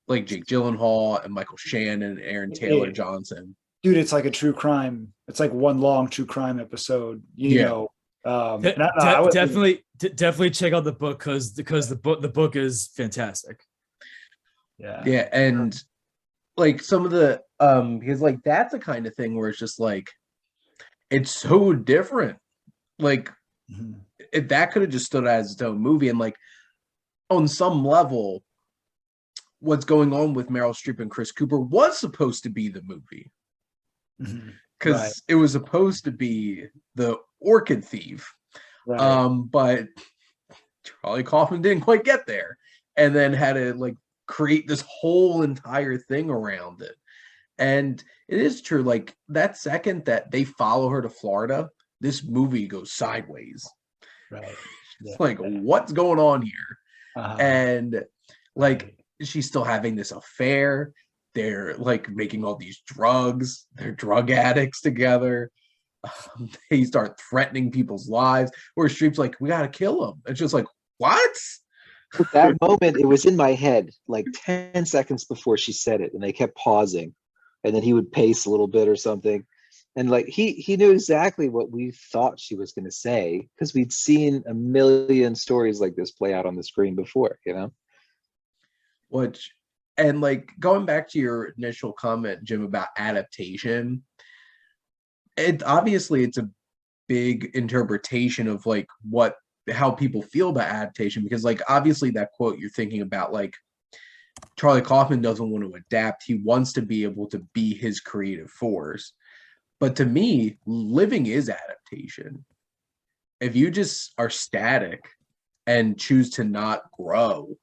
like Jake Gyllenhaal and Michael Shannon and Aaron Taylor Johnson. Dude, it's like a true crime. It's like one long true crime episode. Definitely check out the book because the book is fantastic. Yeah, and like some of the because like that's the kind of thing where it's just like it's so different. Like that could have just stood as its own movie, and like on some level, what's going on with Meryl Streep and Chris Cooper was supposed to be the movie because it was supposed to be the Orchid Thief, but Charlie Kaufman didn't quite get there, and then had to like create this whole entire thing around it. And it is true, like that second that they follow her to Florida, this movie goes sideways. Like what's going on here? And like she's still having this affair. They're like making all these drugs. They're drug addicts together. They start threatening people's lives. Where Streep's like, we gotta kill him. It's just like, what? At that moment, it was in my head like 10 seconds before she said it, and they kept pausing, and then he would pace a little bit or something, and like he knew exactly what we thought she was going to say because we'd seen a million stories like this play out on the screen before, Which, and like going back to your initial comment, Jim, about adaptation, obviously it's a big interpretation of like how people feel about adaptation, because like obviously that quote you're thinking about, like Charlie Kaufman doesn't want to adapt. He wants to be able to be his creative force. But to me, living is adaptation. If you just are static and choose to not grow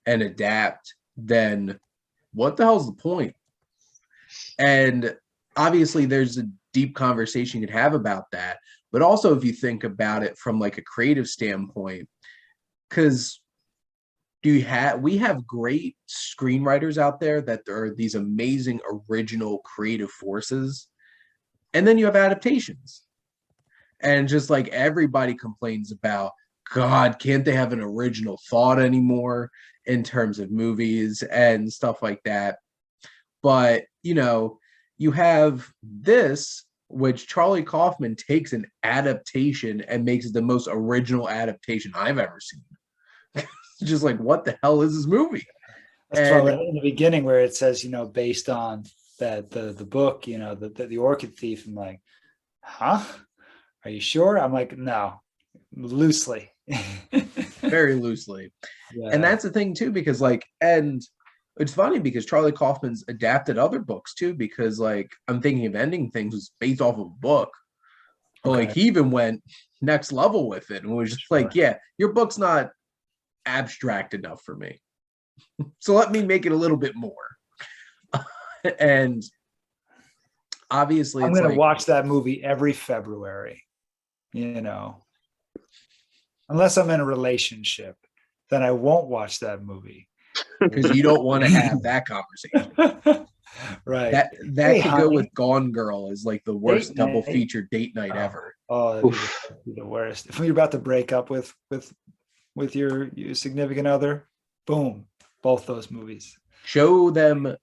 and adapt, then what the hell's the point? And obviously there's a deep conversation you could have about that. But also if you think about it from like a creative standpoint, because we have great screenwriters out there that are these amazing original creative forces. And then you have adaptations. And just like everybody complains about, God, can't they have an original thought anymore in terms of movies and stuff like that? But, you have this, which Charlie Kaufman takes an adaptation and makes it the most original adaptation I've ever seen. Just like, what the hell is this movie? That's probably in the beginning where it says, based on that the book, the Orchid Thief. I'm like, huh? Are you sure? I'm like, no, loosely. Very loosely. Yeah. And that's the thing too, because like, and It's funny because Charlie Kaufman's adapted other books too, because like I'm thinking of Ending Things was based off of a book. But like he even went next level with it and was just like, yeah, your book's not abstract enough for me. So let me make it a little bit more. And obviously I'm it's gonna like, watch that movie every February, you know. Unless I'm in a relationship, then I won't watch that movie. because you don't want to have that conversation. Right. That Hey, could honey. go with Gone Girl as like the worst Date double night. feature date night ever. Oh, that'd be the worst. If you're about to break up with your significant other, boom, both those movies. Show them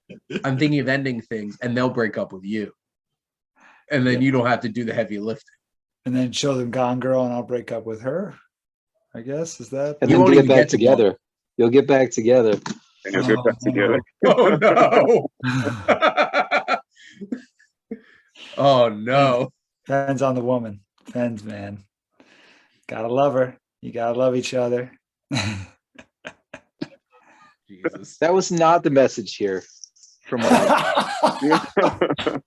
I'm thinking of Ending Things and they'll break up with you. And then you don't have to do the heavy lifting. And then show them Gone Girl and I'll break up with her. I guess is that. And You then won't get even back get to together. You'll get back together. And you'll get back together. Oh no. Oh no. Depends on the woman. Depends, man. Gotta love her. You gotta love each other. Jesus. That was not the message here. From what I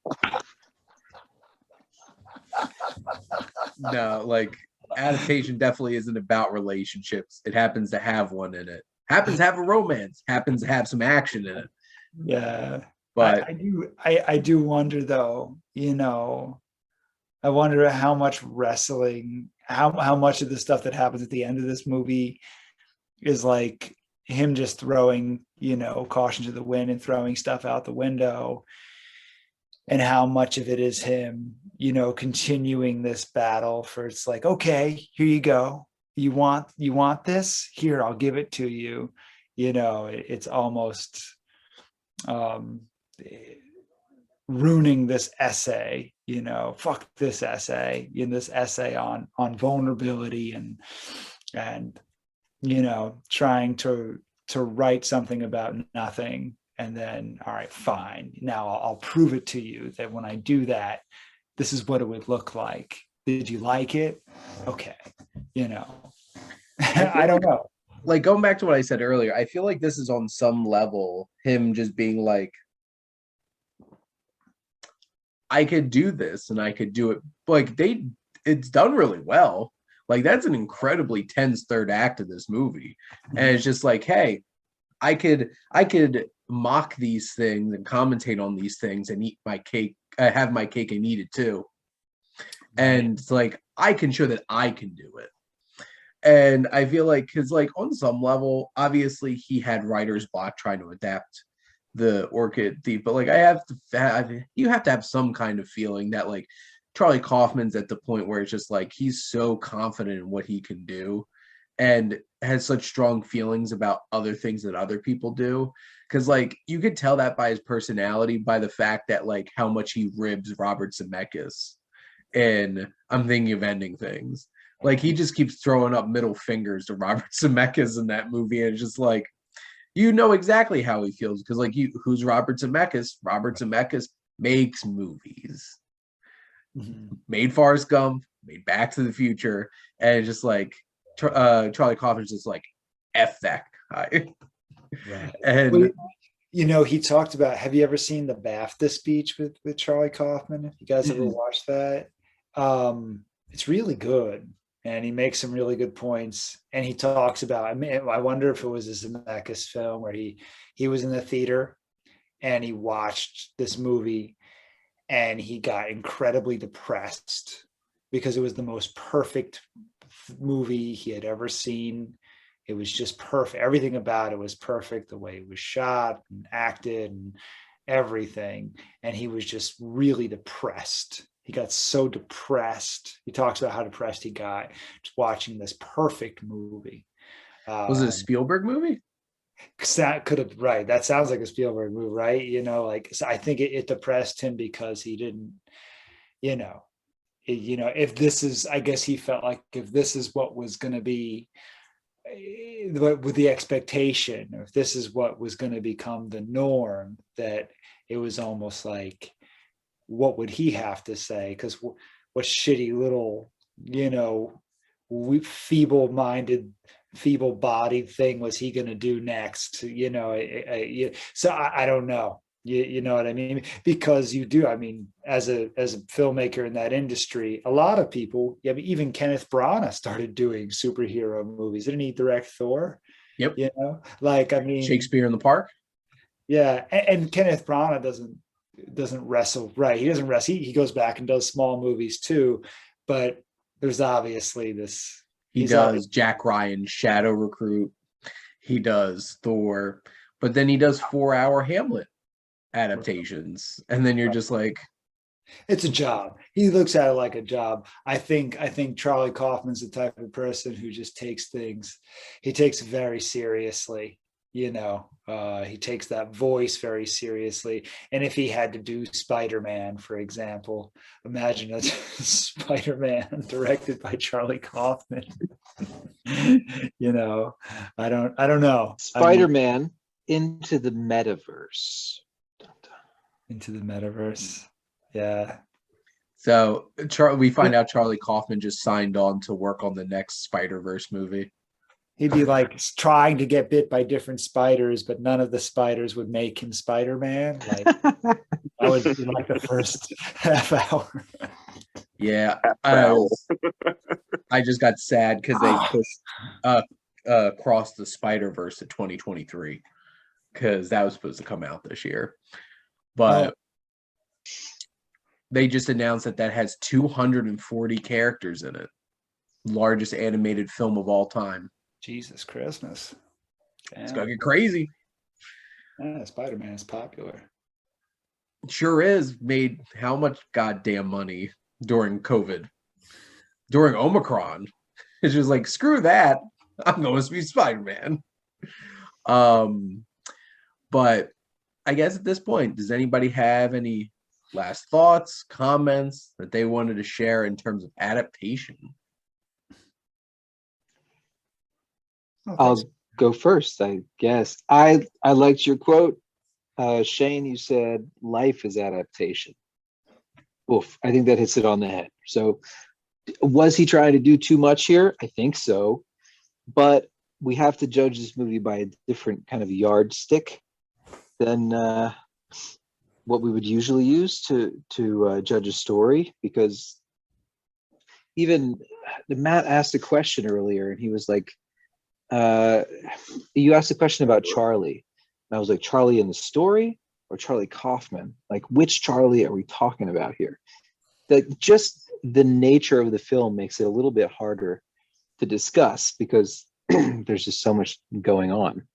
No, like adaptation definitely isn't about relationships. It happens to have one in it. Happens to have a romance. Happens to have some action in it. Yeah. But I do wonder though, you know, I wonder how much wrestling, how much of the stuff that happens at the end of this movie is like him just throwing, you know, caution to the wind and throwing stuff out the window, and how much of it is him, you know, continuing this battle for, it's like, okay, here you go. You want this? Here, I'll give it to you. You know, it's almost ruining this essay, you know, fuck this essay, in this essay on vulnerability and you know, trying to write something about nothing, and then, all right, fine, now I'll prove it to you that when I do that, this is what it would look like. Did you like it? Okay, you know. I don't know. like going back to what I said earlier, I feel like this is on some level him just being like, I could do this and I could do it. Like it's done really well. Like that's an incredibly tense third act of this movie. And it's just like, hey, I could mock these things and commentate on these things and eat my cake, have my cake and eat it too. And it's like, I can show that I can do it. And I feel like, because like on some level, obviously he had writer's block trying to adapt the Orchid Thief, but like you have to have some kind of feeling that like Charlie Kaufman's at the point where it's just like he's so confident in what he can do and has such strong feelings about other things that other people do. Because like you could tell that by his personality, by the fact that like how much he ribs Robert Zemeckis in I'm Thinking of Ending Things. Like he just keeps throwing up middle fingers to Robert Zemeckis in that movie, and it's just like, you know exactly how he feels because like who's Robert Zemeckis? Robert Zemeckis makes movies. Made Forrest Gump, made Back to the Future, and it's just like Charlie Kaufman's just like F that guy. Right. And well, you know, he talked about, have you ever seen the BAFTA speech with Charlie Kaufman? If you guys ever watched that, it's really good. And he makes some really good points. And he talks about, I mean, I wonder if it was a Zemeckis film where he was in the theater and he watched this movie and he got incredibly depressed because it was the most perfect movie he had ever seen. It was just perfect. Everything about it was perfect. The way it was shot and acted and everything. And he was just really depressed. He got so depressed. He talks about how depressed he got just watching this perfect movie. was it a Spielberg movie? That could have, right. That sounds like a Spielberg movie, right? You know, like, so I think it depressed him because he didn't, you know, if this is, I guess he felt like if this is what was going to be with the expectation, or if this is what was going to become the norm, that it was almost like, what would he have to say? Because what shitty little, you know, feeble-minded feeble-bodied thing was he going to do next? So I don't know. You know what I mean? Because you do. I mean, as a filmmaker in that industry, a lot of people, even Kenneth Branagh started doing superhero movies. Didn't he direct Thor? Yep. I mean, Shakespeare in the Park. Yeah, and Kenneth Branagh doesn't wrestle, right? He doesn't wrestle. He goes back and does small movies too, but there's obviously this. He does Jack Ryan's Shadow Recruit. He does Thor, but then he does 4-hour Hamlet adaptations, and then you're just like, it's a job. He looks at it like a job. I think Charlie Kaufman's the type of person who just takes things. He takes it very seriously. He takes that voice very seriously. And if he had to do Spider-Man, for example, imagine a Spider-Man directed by Charlie Kaufman. I don't know. Spider-Man into the metaverse. Into the metaverse. Yeah. So we find out Charlie Kaufman just signed on to work on the next Spider-Verse movie. He'd be like trying to get bit by different spiders, but none of the spiders would make him Spider-Man. Like that would be like the first half hour. Yeah, I just got sad because they pushed Across the Spider-Verse to 2023 because that was supposed to come out this year, but they just announced that has 240 characters in it, largest animated film of all time. Jesus Christmas. Damn. It's gonna get crazy. Yeah, Spider-Man is popular. Sure is. Made how much goddamn money during COVID, during Omicron. It's just like, screw that. I'm going to be Spider-Man. But I guess at this point, does anybody have any last thoughts, comments that they wanted to share in terms of adaptation? I'll go first, I guess. I liked your quote. Shane, you said life is adaptation. Oof, I think that hits it on the head. So was he trying to do too much here? I think so. But we have to judge this movie by a different kind of yardstick than what we would usually use to judge a story, because even Matt asked a question earlier and he was like, you asked a question about Charlie, and I was like, Charlie in the story or Charlie Kaufman? Like, which Charlie are we talking about here? That just the nature of the film makes it a little bit harder to discuss because there's just so much going on.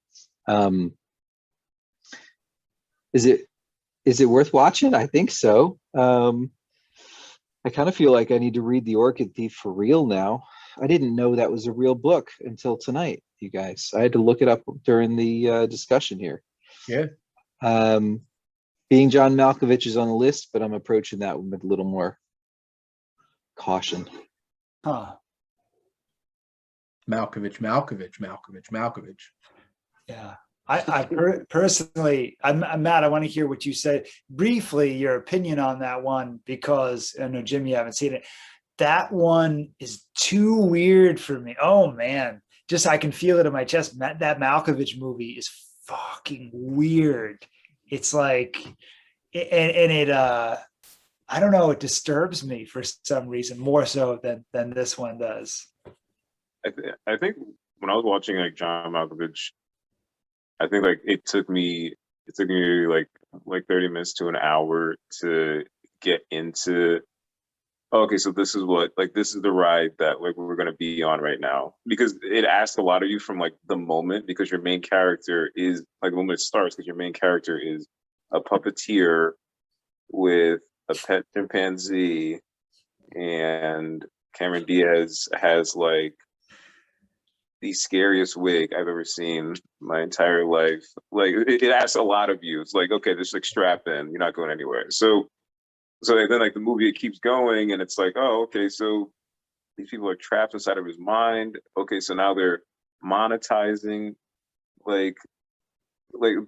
Is it worth watching? I think so. I kind of feel like I need to read The Orchid Thief for real now. I didn't know that was a real book until tonight, you guys. I had to look it up during the discussion here. Yeah. Being John Malkovich is on the list, but I'm approaching that one with a little more caution. Huh. Malkovich. Yeah. I personally, I'm Matt, I want to hear what you said briefly, your opinion on that one, because I know, Jim, you haven't seen it. That one is too weird for me. Oh man, just I can feel it in my chest. That Malkovich movie is fucking weird. It's like, and it I don't know, it disturbs me for some reason more so than this one does. I think when I was watching like John Malkovich, I think like it took me like 30 minutes to an hour to get into, okay, so this is the ride that like we're gonna be on right now, because it asks a lot of you from like the moment, because your main character is like, the moment it starts, because your main character is a puppeteer with a pet chimpanzee, and Cameron Diaz has like the scariest wig I've ever seen my entire life. Like it asks a lot of you. It's like, okay, just like strap in, you're not going anywhere. So then like the movie, it keeps going and it's like, oh, okay, so these people are trapped inside of his mind. Okay, so now they're monetizing like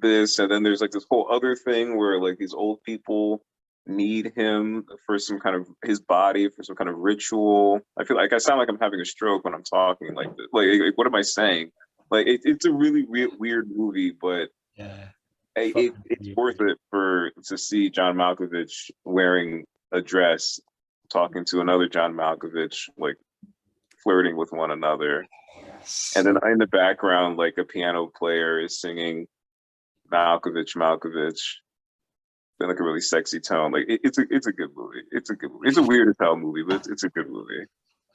this, and then there's like this whole other thing where like these old people need him for some kind of his body for some kind of ritual. I feel like I sound like I'm having a stroke when I'm talking. Like what am I saying? Like it's a really weird movie, but Yeah. it's worth it to see John Malkovich wearing a dress, talking to another John Malkovich, like flirting with one another. And then in the background, like a piano player is singing Malkovich. In like a really sexy tone. Like it's a good movie. It's a good movie. It's a weird as hell movie, but it's a good movie.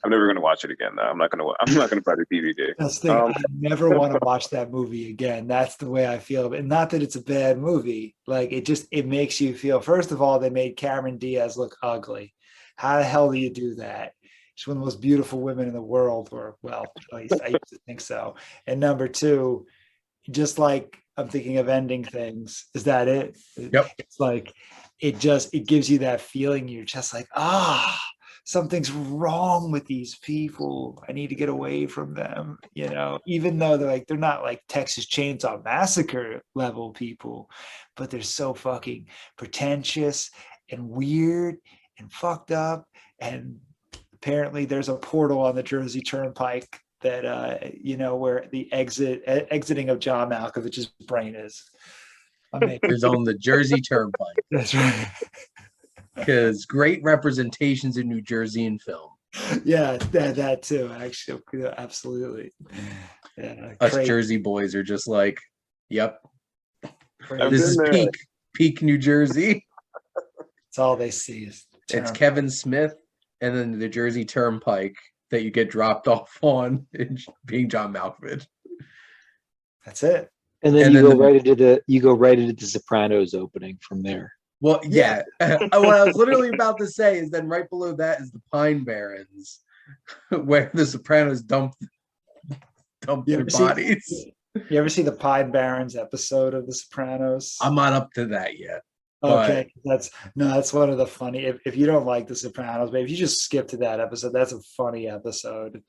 I'm never gonna watch it again though. I'm not gonna buy the DVD. That's the thing. I never want to watch that movie again. That's the way I feel. And not that it's a bad movie. Like it makes you feel. First of all, they made Cameron Diaz look ugly. How the hell do you do that? She's one of the most beautiful women in the world, or well, at least I used to think so. And number two, just like I'm thinking of ending things. Is that it? Yep. It's like it gives you that feeling. You're just like, something's wrong with these people. I need to get away from them. You know, even though they're not like Texas Chainsaw Massacre level people, but they're so fucking pretentious and weird and fucked up. And apparently there's a portal on the Jersey Turnpike that where the exiting of John Malkovich's brain is. Is on the Jersey Turnpike. That's right. Because great representations in New Jersey in film. Yeah, that too. Actually, absolutely. Yeah, Us Jersey boys are just like, yep. I've This is been there. peak New Jersey. That's all they see is It's Kevin Smith and then the Jersey Turnpike that you get dropped off on being John Malkovich. That's it. And then you go right into the Sopranos opening from there. Well, yeah. What I was literally about to say is then right below that is the Pine Barrens, where the Sopranos dump their bodies. You ever see the Pine Barrens episode of The Sopranos? I'm not up to that yet. Okay, that's one of the funny. If you don't like The Sopranos, but if you just skip to that episode, that's a funny episode.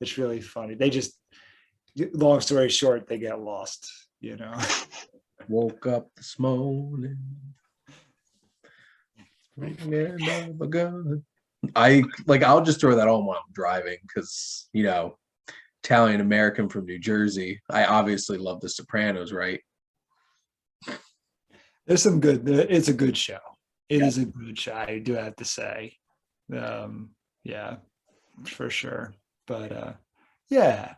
It's really funny. They just, long story short, they get lost. You know. Woke up this morning. I'll just throw that on while I'm driving because Italian American from New Jersey. I obviously love The Sopranos, right? There's some good. It's a good show. It is a good show. I do have to say, yeah, for sure. But yeah,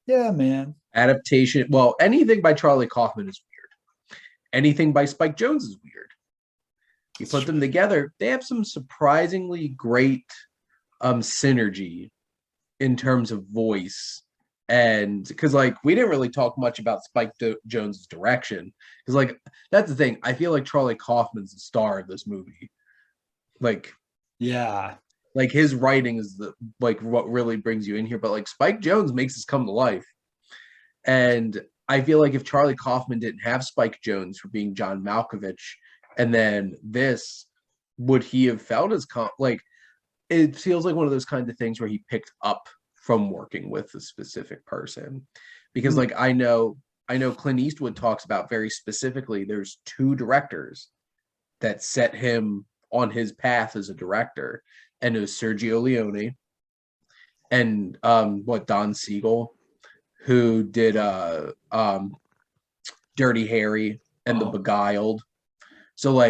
man. Adaptation. Well, anything by Charlie Kaufman is weird. Anything by Spike Jonze is weird. You put them together, they have some surprisingly great synergy in terms of voice. And because we didn't really talk much about Spike Jonze's direction, because that's the thing. I feel like Charlie Kaufman's the star of this movie. His writing is what really brings you in here. But Spike Jonze makes this come to life. And I feel like if Charlie Kaufman didn't have Spike Jonze for being John Malkovich, and then this, would he have felt as it feels like one of those kinds of things where he picked up from working with a specific person. Because I know Clint Eastwood talks about very specifically, there's two directors that set him on his path as a director. And it was Sergio Leone and Don Siegel, who did Dirty Harry and The Beguiled. So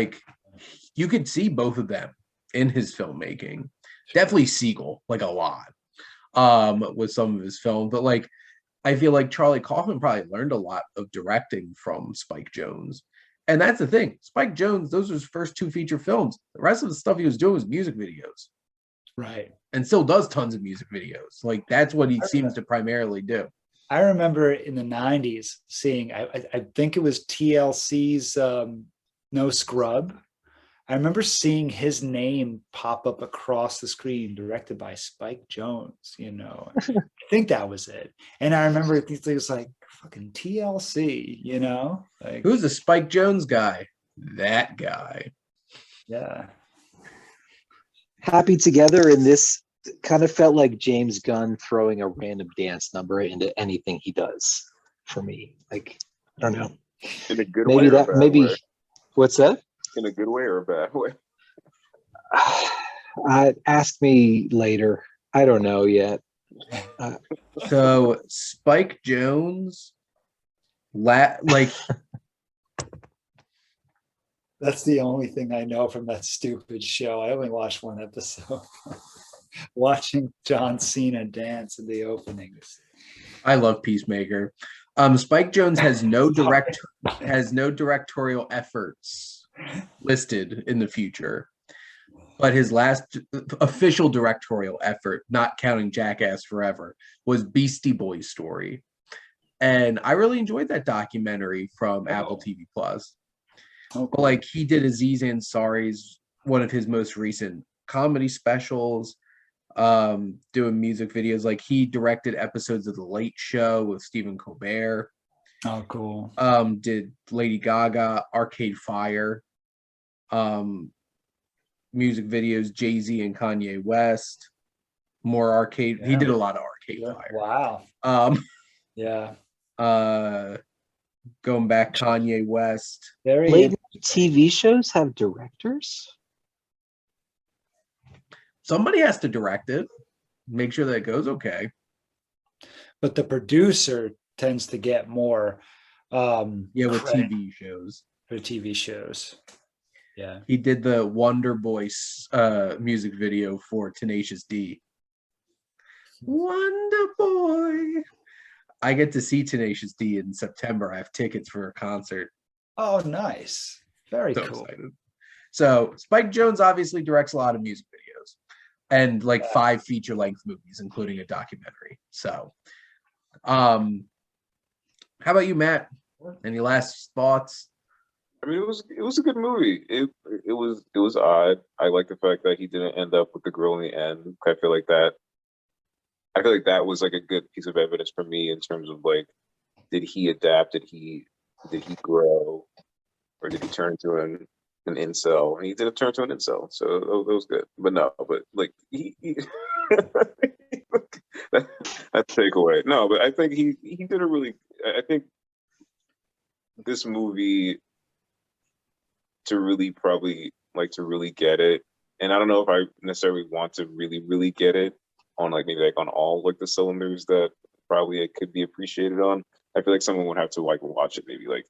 you could see both of them in his filmmaking. Definitely Siegel, a lot, with some of his film. But I feel like Charlie Kaufman probably learned a lot of directing from Spike Jonze. And that's the thing. Spike Jonze, those were his first two feature films. The rest of the stuff he was doing was music videos. Right. And still does tons of music videos. That's what he seems to primarily do. I remember in the 90s seeing, I think it was TLC's No Scrub. I remember seeing his name pop up across the screen, directed by Spike Jonze, I think that was it. And I remember it was fucking TLC, Who's the Spike Jonze guy? That guy. Yeah. Happy Together in this kind of felt like James Gunn throwing a random dance number into anything he does for me. I don't know. In a good maybe way. Maybe. What's that? In a good way or a bad way? Ask me later. I don't know yet. So Spike Jones, like That's the only thing I know from that stupid show. I only watched one episode. Watching John Cena dance in the openings. I love Peacemaker. Spike Jones has no directorial efforts listed in the future, but his last official directorial effort, not counting Jackass Forever, was Beastie Boys Story, and I really enjoyed that documentary from Apple TV Plus. Oh, But like he did Aziz Ansari's one of his most recent comedy specials, doing music videos. Like he directed episodes of The Late Show with Stephen Colbert. oh, cool. Did Lady Gaga, Arcade Fire, music videos, Jay-Z and Kanye West, more arcade. He did a lot of Arcade Fire. Wow. Yeah. Going back, Kanye West. Very Late night TV shows have directors? Somebody has to direct it, make sure that it goes okay. but the producer tends to get more With credit TV shows. for TV shows. Yeah. He did the Wonder Boys music video for Tenacious D. Wonder Boy. I get to see Tenacious D in September. I have tickets for a concert. Oh, nice. Very So cool. excited. So Spike Jonze obviously directs a lot of music videos and like 5 feature-length movies, including a documentary. So, how about you, Matt? Any last thoughts? I mean, it was a good movie. It was odd. I like the fact that he didn't end up with the girl in the end. I feel like that was like a good piece of evidence for me in terms of like, did he adapt? Did he grow, or did he turn into an incel? And he didn't turn to an incel, so that was good. But no, but like he that's takeaway. No, but I think he did a really. I think this movie, to really get it, and I don't know if I necessarily want to really get it on like maybe like on all like the cylinders that probably it could be appreciated on. I feel like someone would have to like watch it maybe like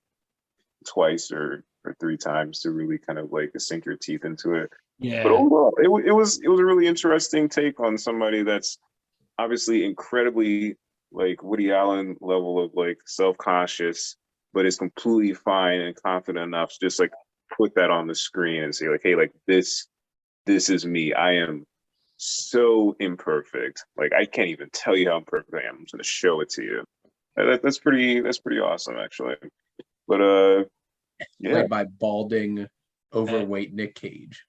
twice or 3 times to really kind of like sink your teeth into it. Yeah. But overall, it was a really interesting take on somebody that's obviously incredibly like Woody Allen level of like self-conscious, but is completely fine and confident enough to just like put that on the screen and say like, hey, like this is me. I am so imperfect. Like I can't even tell you how imperfect I am. I'm just gonna show it to you. That's pretty awesome actually. But yeah. Played by balding, overweight Nic Cage.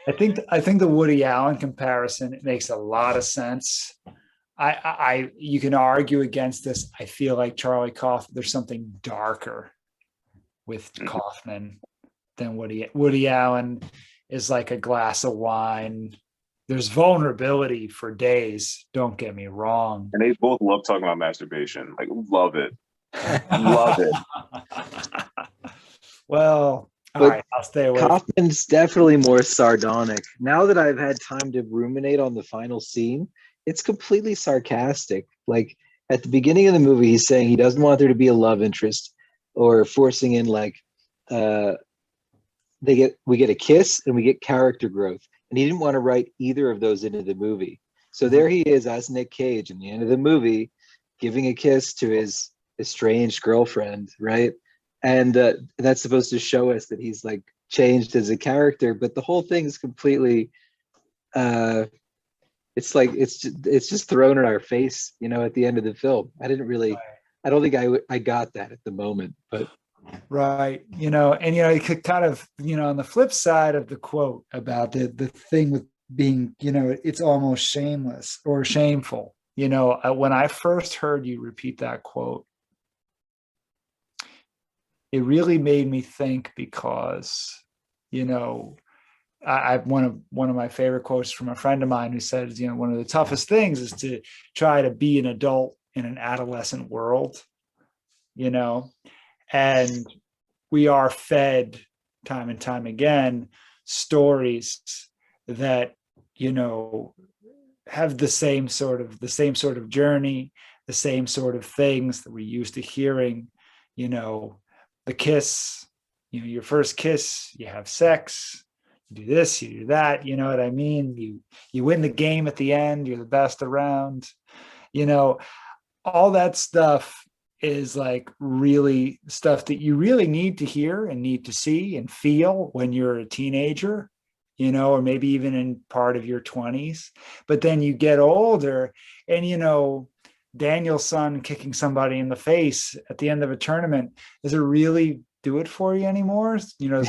I think the Woody Allen comparison makes a lot of sense. I you can argue against this. I feel like Charlie Kaufman, there's something darker with Kaufman than Woody Allen is like a glass of wine. There's vulnerability for days. Don't get me wrong. And they both love talking about masturbation. Like, love it. Love it. Well, all But right, I'll stay away. Kaufman's definitely more sardonic. Now that I've had time to ruminate on the final scene, it's completely sarcastic. Like at the beginning of the movie, he's saying he doesn't want there to be a love interest or forcing in like we get a kiss and we get character growth. And he didn't want to write either of those into the movie. So there he is as Nic Cage in the end of the movie, giving a kiss to his estranged girlfriend, right? And that's supposed to show us that he's like changed as a character, but the whole thing is completely it's like it's just thrown in our face, you know, at the end of the film. I don't think I got that at the moment, but Right. You could kind of, on the flip side of the quote about the thing with being, it's almost shameless or shameful. When I first heard you repeat that quote, it really made me think because, I one of my favorite quotes from a friend of mine who said, one of the toughest things is to try to be an adult in an adolescent world, and we are fed time and time again, stories that, you know, have the same sort of journey, the same sort of things that we're used to hearing, you know, the kiss, you know, your first kiss, you have sex, you do this, you do that, you know what I mean? You win the game at the end, you're the best around, you know, all that stuff is like really stuff that you really need to hear and need to see and feel when you're a teenager, you know, or maybe even in part of your 20s. But then you get older and, you know, Daniel's son kicking somebody in the face at the end of a tournament, does it really do it for you anymore? You know,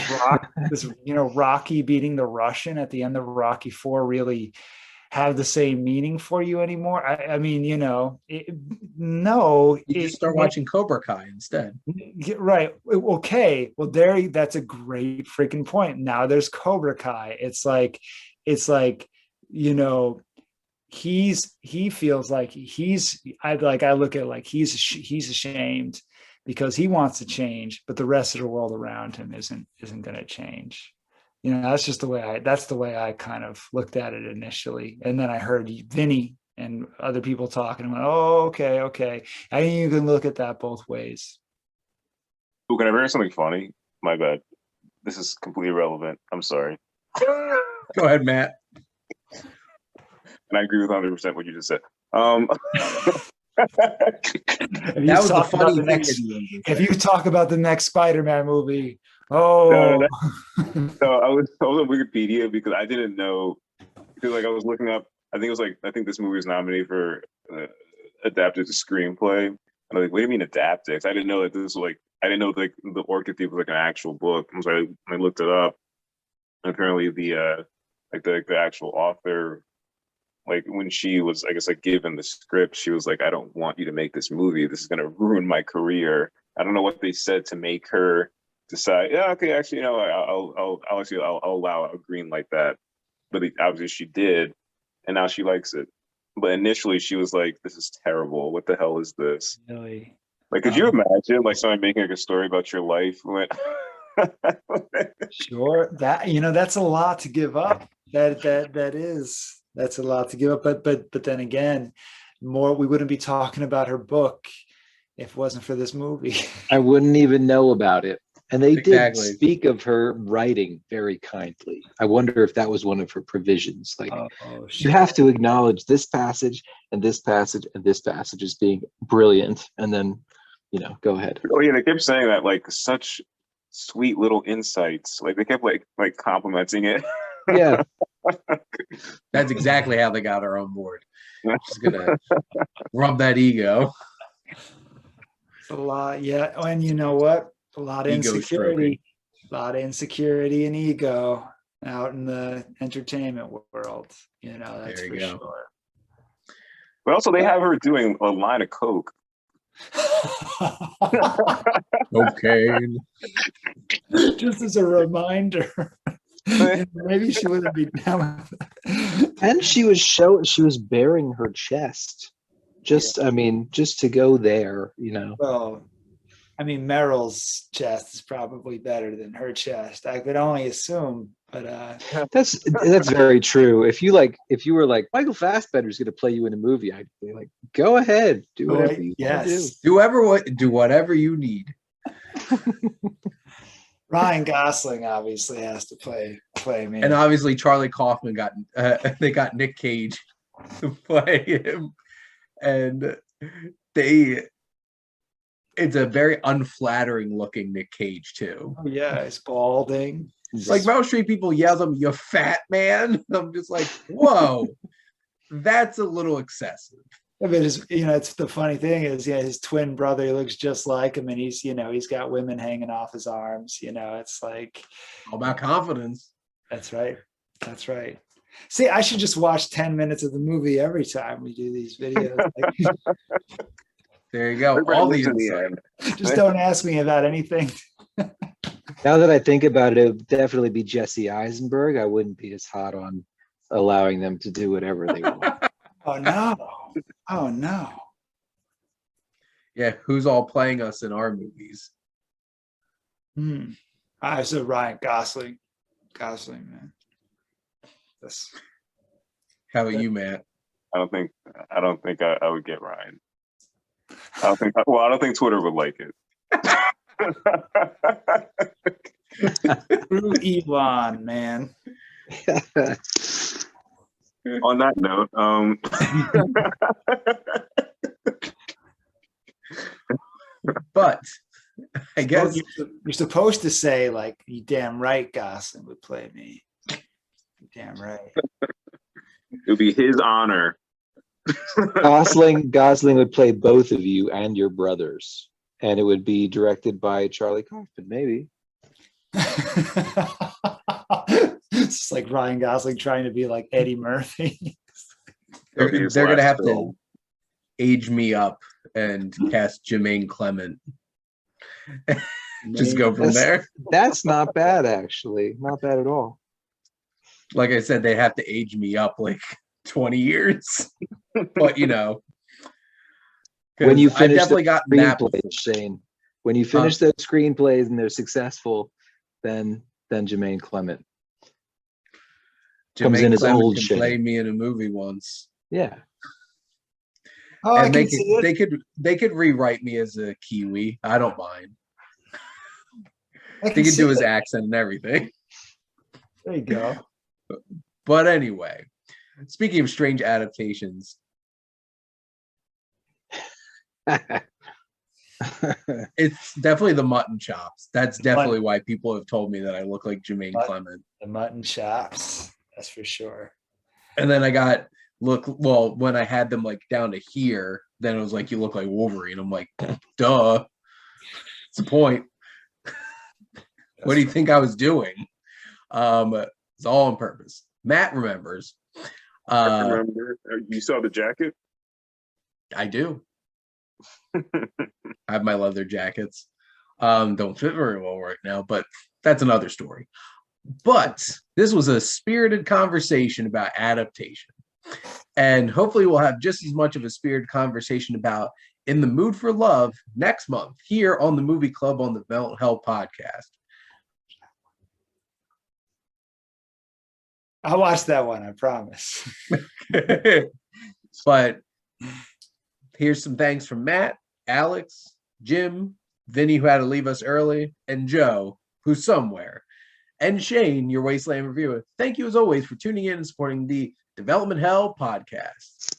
Rocky beating the Russian at the end of Rocky 4 really have the same meaning for you anymore? I mean, you know, no. You just start watching Cobra Kai instead. Right. Okay. Well, that's a great freaking point. Now there's Cobra Kai. It's like, you know, he feels like I look at it like he's ashamed because he wants to change, but the rest of the world around him isn't going to change. You know, that's the way I kind of looked at it initially. And then I heard Vinnie and other people talking and went, oh, okay. I think you can look at that both ways. Ooh, can I bring something funny? My bad. This is completely irrelevant. I'm sorry. Go ahead, Matt. And I agree with 100% what you just said. That was the funny thing. If you talk about the next Spider-Man movie, no, I was on Wikipedia because I didn't know, because like I was looking up, I think this movie was nominated for adapted to screenplay. And I'm like, what do you mean adapted? I didn't know that this was like, I didn't know like the Orchid Thief was like an actual book. And so I looked it up. And apparently the actual author, like when she was, I guess, like given the script, she was like, I don't want you to make this movie. This is going to ruin my career. I don't know what they said to make her decide, yeah, okay, actually, you know, I'll allow a green like that. But obviously she did. And now she likes it. But initially she was like, this is terrible. What the hell is this? Really? Like, could you imagine like somebody making like a story about your life? Sure. That, you know, that's a lot to give up. That's a lot to give up. But then again, we wouldn't be talking about her book if it wasn't for this movie. I wouldn't even know about it. And they Exactly. did speak of her writing very kindly. I wonder if that was one of her provisions. Like, you have to acknowledge this passage and this passage and this passage as being brilliant, and then, you know, go ahead. Oh yeah, they kept saying that, like, such sweet little insights. Like they kept like complimenting it. Yeah. That's exactly how they got her on board. She's gonna rub that ego. It's a lot, yeah. And you know what? A lot of insecurity, and ego out in the entertainment world. You know, that's for sure. But also, they have her doing a line of coke. Cocaine. Just as a reminder. Maybe she wouldn't be down with that. And she was baring her chest. I mean, just to go there, you know. Well, I mean, Meryl's chest is probably better than her chest. I could only assume, but that's very true. If you were like, Michael Fassbender's going to play you in a movie, I'd be like, go ahead, do whatever you want to do. Do whatever you need. Ryan Gosling obviously has to play me, and obviously Charlie Kaufman they got Nic Cage to play him, and it's a very unflattering looking Nic Cage too. Oh yeah, he's balding. Like Meryl Streep, people yell at him, "You fat man." I'm just like, whoa, that's a little excessive. I mean, it's the funny thing is, his twin brother, he looks just like him, and he's got women hanging off his arms. It's like all about confidence. That's right. See, I should just watch 10 minutes of the movie every time we do these videos. There you go. All the insight. Just don't ask me about anything. Now that I think about it would definitely be Jesse Eisenberg. I wouldn't be as hot on allowing them to do whatever they want. Oh no. Yeah, who's all playing us in our movies? I said Ryan Gosling. Man. That's How about you, Matt? I don't think I would get Ryan. I don't think Twitter would like it. true Elon, man. On that note, But I guess You're supposed to say, like, you damn right Gosling would play me. You damn right. it would be his honor. Gosling would play both of you and your brothers, and it would be directed by Charlie Kaufman, maybe. It's like Ryan Gosling trying to be like Eddie Murphy. they're His gonna last have film. to age me up and cast Jermaine Clement. Just go from there. That's not bad, actually. Not bad at all. Like I said, they have to age me up like 20 years. But you know, When you 'cause I finish definitely the got that screenplays, Shane, when you finish those screenplays and they're successful, then Jermaine Clement comes in Jermaine as Clement old can Shane. play me in a movie once. Yeah. Oh, I And can see it. they could rewrite me as a Kiwi. I don't mind. I They can could see do his it. accent and everything. There you go. But anyway, speaking of strange adaptations, it's definitely the mutton chops. That's definitely why people have told me that I look like Jermaine Mutton. Clement. The mutton chops. That's for sure. And then when I had them like down to here, then it was like, you look like Wolverine. I'm like, duh. What's the point? What do you think I was doing? It's all on purpose. Matt remembers. I remember. You saw the jacket? I do. I have my leather jackets. Don't fit very well right now, but that's another story. But this was a spirited conversation about adaptation. And hopefully we'll have just as much of a spirited conversation about In the Mood for Love next month here on the Movie Club on the Mental Health Podcast. I'll watch that one, I promise. But here's some thanks from Matt, Alex, Jim, Vinnie, who had to leave us early, and Joe, who's somewhere, and Shane, your Wasteland reviewer. Thank you as always for tuning in and supporting the Development Hell Podcast.